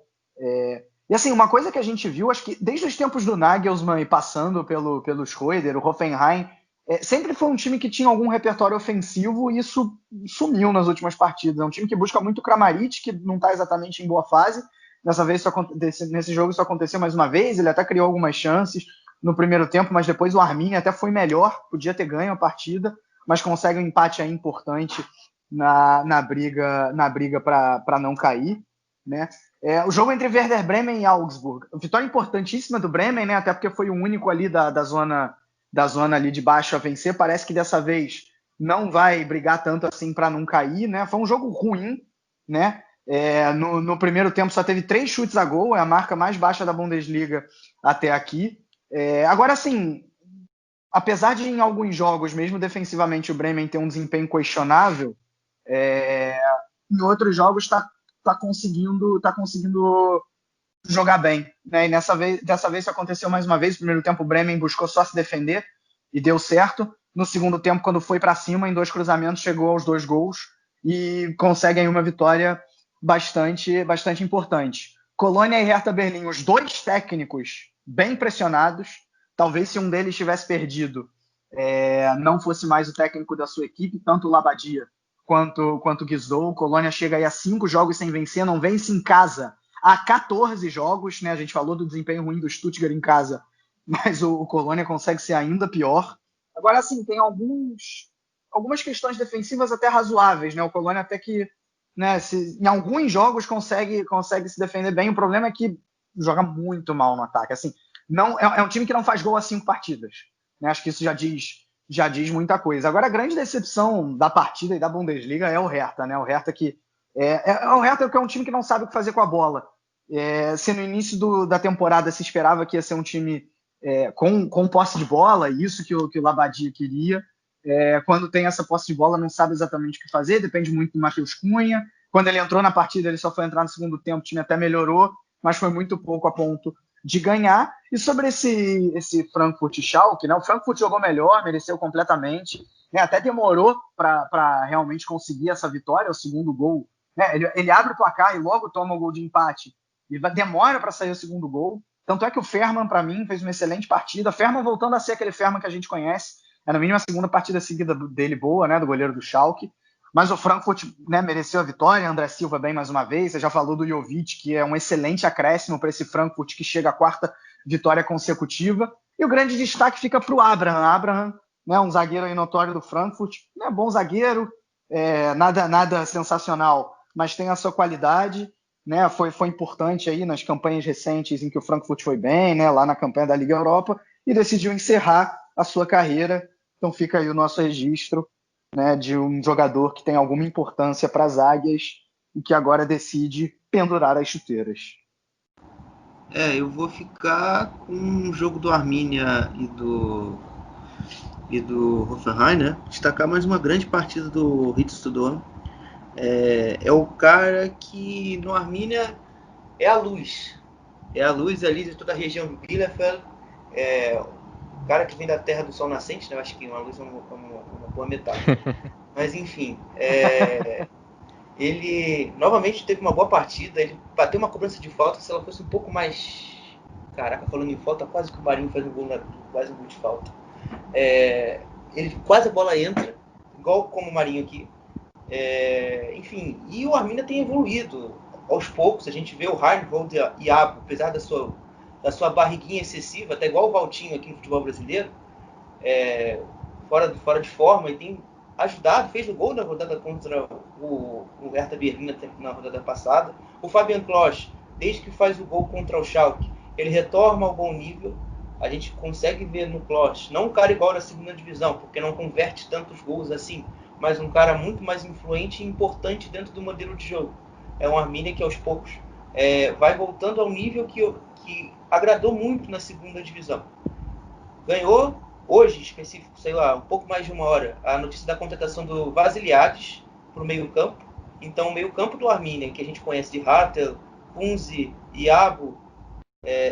E assim, uma coisa que a gente viu, acho que desde os tempos do Nagelsmann e passando pelo Schreuder, o Hoffenheim sempre foi um time que tinha algum repertório ofensivo e isso sumiu nas últimas partidas. É um time que busca muito o Kramaric, que não está exatamente em boa fase. Dessa vez, nesse jogo isso aconteceu mais uma vez, ele até criou algumas chances no primeiro tempo, mas depois o Arminia até foi melhor, podia ter ganho a partida, mas consegue um empate aí importante na briga para não cair, né? O jogo entre Werder Bremen e Augsburg, vitória importantíssima do Bremen, né? Até porque foi o único ali da zona ali de baixo a vencer. Parece que dessa vez não vai brigar tanto assim para não cair, né? Foi um jogo ruim, né? No primeiro tempo só teve 3 chutes a gol, é a marca mais baixa da Bundesliga até aqui. Agora, assim, apesar de em alguns jogos, mesmo defensivamente, o Bremen ter um desempenho questionável, em outros jogos está conseguindo jogar bem, né? E dessa vez isso aconteceu mais uma vez. No primeiro tempo o Bremen buscou só se defender e deu certo. No segundo tempo, quando foi para cima, em 2 cruzamentos, chegou aos 2 gols e consegue aí uma vitória bastante importante. Colônia e Hertha Berlim, os 2 técnicos bem pressionados. Talvez se um deles tivesse perdido, não fosse mais o técnico da sua equipe, tanto o Labadia quanto o Guizou. Colônia chega aí a 5 jogos sem vencer, não vence em casa há 14 jogos, né? A gente falou do desempenho ruim do Stuttgart em casa, mas o Colônia consegue ser ainda pior. Agora, assim, tem algumas questões defensivas até razoáveis, né? O Colônia até que, né, em alguns jogos consegue se defender bem. O problema é que joga muito mal no ataque. Assim, não é um time que não faz gol há 5 partidas, né? Acho que isso já diz muita coisa. Agora, a grande decepção da partida e da Bundesliga é o Hertha, né? O Hertha que o Hertha que é um time que não sabe o que fazer com a bola. Se no início da temporada se esperava que ia ser um time com posse de bola, isso que o Labadia queria, quando tem essa posse de bola não sabe exatamente o que fazer, depende muito do Matheus Cunha. Quando ele entrou na partida, ele só foi entrar no segundo tempo, o time até melhorou, mas foi muito pouco a ponto de ganhar. E sobre esse Frankfurt e Schalke, né, o Frankfurt jogou melhor, mereceu completamente, né, até demorou para realmente conseguir essa vitória, o segundo gol, né, ele abre o placar e logo toma o gol de empate, e demora para sair o segundo gol. Tanto é que o Fährmann, para mim, fez uma excelente partida. Fährmann voltando a ser aquele Fährmann que a gente conhece. É no mínimo a segunda partida seguida dele boa, né, do goleiro do Schalke. Mas o Frankfurt, né, mereceu a vitória. André Silva bem mais uma vez. Você já falou do Jovic, que é um excelente acréscimo para esse Frankfurt que chega à 4ª vitória consecutiva. E o grande destaque fica para o Abraham. Abraham, né, um zagueiro aí notório do Frankfurt. Né, bom zagueiro, nada sensacional, mas tem a sua qualidade. Né, foi importante aí nas campanhas recentes em que o Frankfurt foi bem, né, lá na campanha da Liga Europa, e decidiu encerrar a sua carreira. Então fica aí o nosso registro, né, de um jogador que tem alguma importância para as águias e que agora decide pendurar as chuteiras. Eu vou ficar com o jogo do Arminia e do Hoffenheim, né? Destacar mais uma grande partida do Ritstudor. É o cara que no Arminia é a luz. É a luz ali de toda a região de Bielefeld. O cara que vem da terra do sol nascente, né? Eu acho que uma luz é uma boa metáfora. Mas enfim, ele novamente teve uma boa partida. Ele bateu uma cobrança de falta. Se ela fosse um pouco mais... Caraca, falando em falta, quase que o Marinho faz um gol, quase um gol de falta. Ele quase a bola entra, igual como o Marinho aqui. Enfim, e o Arminia tem evoluído aos poucos. A gente vê o Reinhold e Abo, apesar da sua barriguinha excessiva, até igual o Valtinho aqui no futebol brasileiro, fora de forma, e tem ajudado, fez o gol na rodada contra o Hertha Berlim na rodada passada. O Fabian Klos, desde que faz o gol contra o Schalke, ele retorna ao bom nível. A gente consegue ver no Klos, não um cara igual na segunda divisão, porque não converte tantos gols assim, mas um cara muito mais influente e importante dentro do modelo de jogo. É um Arminia que aos poucos vai voltando ao nível que agradou muito na segunda divisão. Ganhou hoje, específico, sei lá, um pouco mais de uma hora, a notícia da contratação do Vasiliades para o meio campo. Então o meio campo do Arminia, que a gente conhece de Hartel, Kunze, Iabo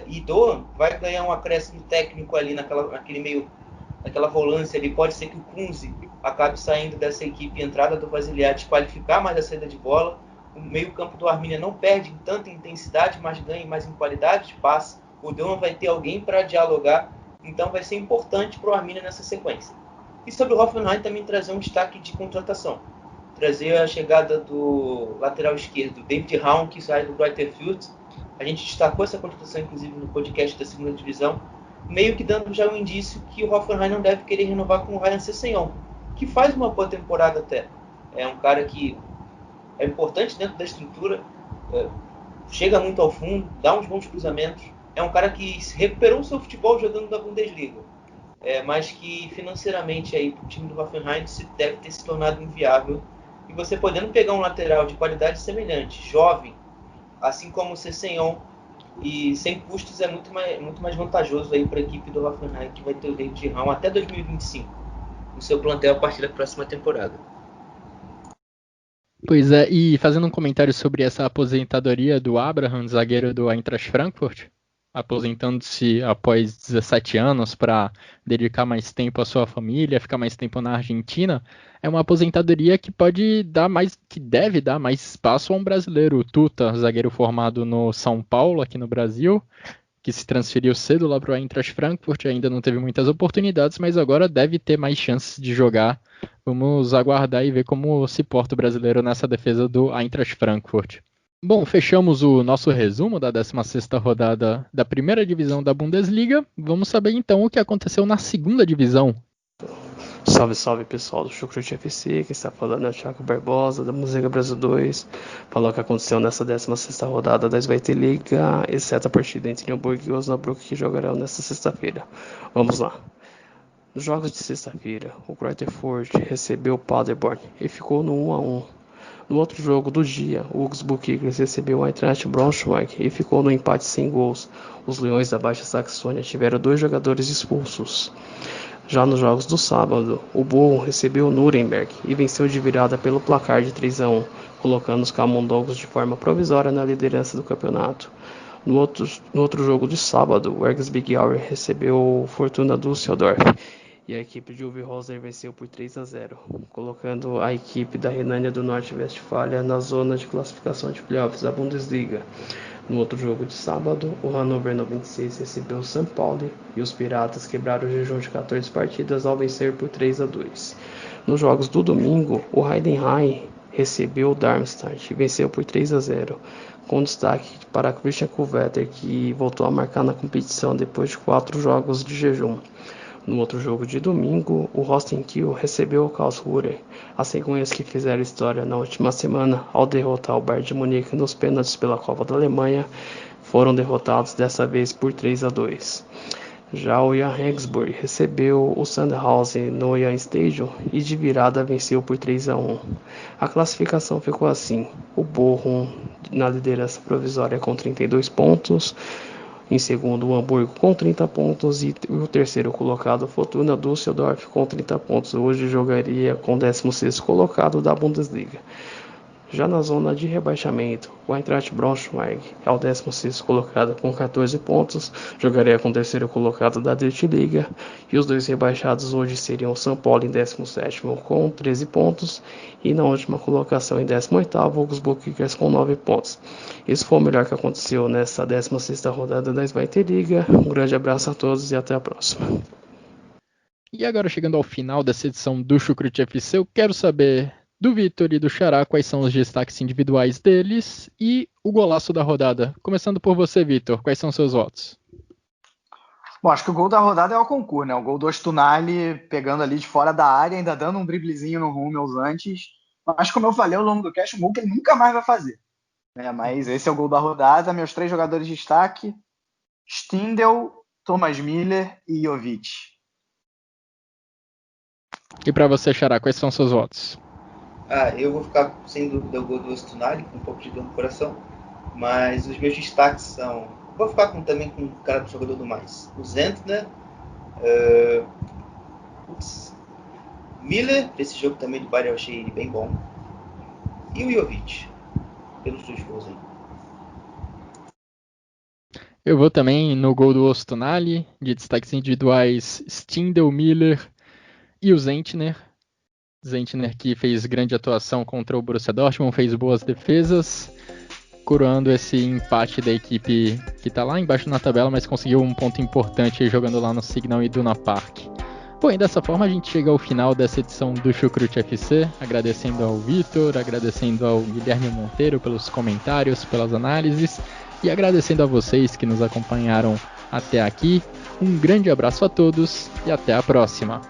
e Doan, vai ganhar um acréscimo técnico ali naquela volância ali. Pode ser que o Kunze acabe saindo dessa equipe, entrada do Vasiliades, qualificar mais a saída de bola. O meio campo do Arminia não perde em tanta intensidade, mas ganha mais em qualidade de passe. O Doan vai ter alguém para dialogar, então vai ser importante para o Arminia nessa sequência. E sobre o Hoffenheim também trazer um destaque de contratação. Trazer a chegada do lateral esquerdo, David Raum, que sai do Greuther Fürth. A gente destacou essa contratação, inclusive, no podcast da segunda divisão, meio que dando já um indício que o Hoffenheim não deve querer renovar com o Ryan Sessegnon, que faz uma boa temporada até. É um cara que é importante dentro da estrutura, chega muito ao fundo, dá uns bons cruzamentos. É um cara que recuperou o seu futebol jogando na Bundesliga. mas que financeiramente aí para o time do Hoffenheim deve ter se tornado inviável. E você podendo pegar um lateral de qualidade semelhante, jovem, assim como o Sessegnon, e sem custos, é muito mais vantajoso aí para a equipe do Hoffenheim, que vai ter o David Raum até 2025 no seu plantel a partir da próxima temporada. Pois é, e fazendo um comentário sobre essa aposentadoria do Abraham, zagueiro do Eintracht Frankfurt, aposentando-se após 17 anos para dedicar mais tempo à sua família, ficar mais tempo na Argentina, é uma aposentadoria que deve dar mais espaço a um brasileiro, o Tuta, zagueiro formado no São Paulo, aqui no Brasil, que se transferiu cedo lá para o Eintracht Frankfurt, ainda não teve muitas oportunidades, mas agora deve ter mais chances de jogar. Vamos aguardar e ver como se porta o brasileiro nessa defesa do Eintracht Frankfurt. Bom, fechamos o nosso resumo da 16ª rodada da primeira divisão da Bundesliga. Vamos saber então o que aconteceu na segunda divisão. Salve, salve pessoal do Chucrute FC, quem está falando é o Thiago Barbosa, da Música Brasil 2. Falou o que aconteceu nessa 16ª rodada da Zweite Liga, exceto a partida entre Hamburgo e Osnabrück, que jogarão nesta sexta-feira. Vamos lá. Nos jogos de sexta-feira, o Greuther Fürth recebeu o Paderborn e ficou no 1-1. No outro jogo do dia, o Augsburg Kickers recebeu o Eintracht Braunschweig e ficou no empate sem gols. Os Leões da Baixa Saxônia tiveram 2 jogadores expulsos. Já nos jogos do sábado, o Bochum recebeu o Nuremberg e venceu de virada pelo placar de 3-1, colocando os camundongos de forma provisória na liderança do campeonato. No outro jogo de sábado, o RB Gauer recebeu o Fortuna Düsseldorf e a equipe de Uwe Rosler venceu por 3-0, colocando a equipe da Renânia do Norte-Westfália na zona de classificação de playoffs da Bundesliga. No outro jogo de sábado, o Hannover 96 recebeu o St. Pauli e os Piratas quebraram o jejum de 14 partidas ao vencer por 3-2. Nos jogos do domingo, o Heidenheim recebeu o Darmstadt e venceu por 3-0, com destaque para Christian Kulvetter, que voltou a marcar na competição depois de 4 jogos de jejum. No outro jogo de domingo, o Holstein Kiel recebeu o Karlsruhe, as cegonhas que fizeram história na última semana ao derrotar o Bayern de Munique nos pênaltis pela Copa da Alemanha, foram derrotados dessa vez por 3-2. Já o Jan Regensburg recebeu o Sandhausen no Jan Stadium e de virada venceu por 3-1. A classificação ficou assim: o Bochum na liderança provisória com 32 pontos, em segundo o Hamburgo com 30 pontos e o terceiro colocado Fortuna Düsseldorf com 30 pontos. Hoje jogaria com o 16º colocado da Bundesliga. Já na zona de rebaixamento, o Eintracht Braunschweig é o 16º colocado com 14 pontos, jogaria com o terceiro colocado da Dritte Liga, e os 2 rebaixados hoje seriam o São Paulo em 17º com 13 pontos, e na última colocação em 18º, o Augsburg Kickers com 9 pontos. Isso foi o melhor que aconteceu nessa 16ª rodada da Zweite Liga. Um grande abraço a todos e até a próxima. E agora, chegando ao final dessa edição do Chucrute FC, eu quero saber do Vitor e do Xará quais são os destaques individuais deles e o golaço da rodada. Começando por você, Vitor, quais são seus votos? Bom, acho que o gol da rodada é o concurso, né? O gol do Öztunali pegando ali de fora da área, ainda dando um driblezinho no Hummels antes. Mas como eu falei ao longo do cast, um gol que ele nunca mais vai fazer. Mas esse é o gol da rodada. Meus 3 jogadores de destaque: Stindl, Thomas Miller e Jovic. E para você, Xará, quais são seus votos? Eu vou ficar sem dúvida o gol do Öztunali, com um pouco de dor no coração, mas os meus destaques são... Vou ficar também com o cara do jogador do mais. O Zentner, Miller, esse jogo também do Bayern eu achei ele bem bom, e o Jovic, pelos 2 gols aí. Eu vou também no gol do Öztunali, de destaques individuais, Stindl, Miller e o Zentner. Zentner que fez grande atuação contra o Borussia Dortmund, fez boas defesas, coroando esse empate da equipe que está lá embaixo na tabela, mas conseguiu um ponto importante jogando lá no Signal Iduna Park. Bom, e dessa forma a gente chega ao final dessa edição do Chucrute FC, agradecendo ao Vitor, agradecendo ao Guilherme Monteiro pelos comentários, pelas análises, e agradecendo a vocês que nos acompanharam até aqui. Um grande abraço a todos e até a próxima!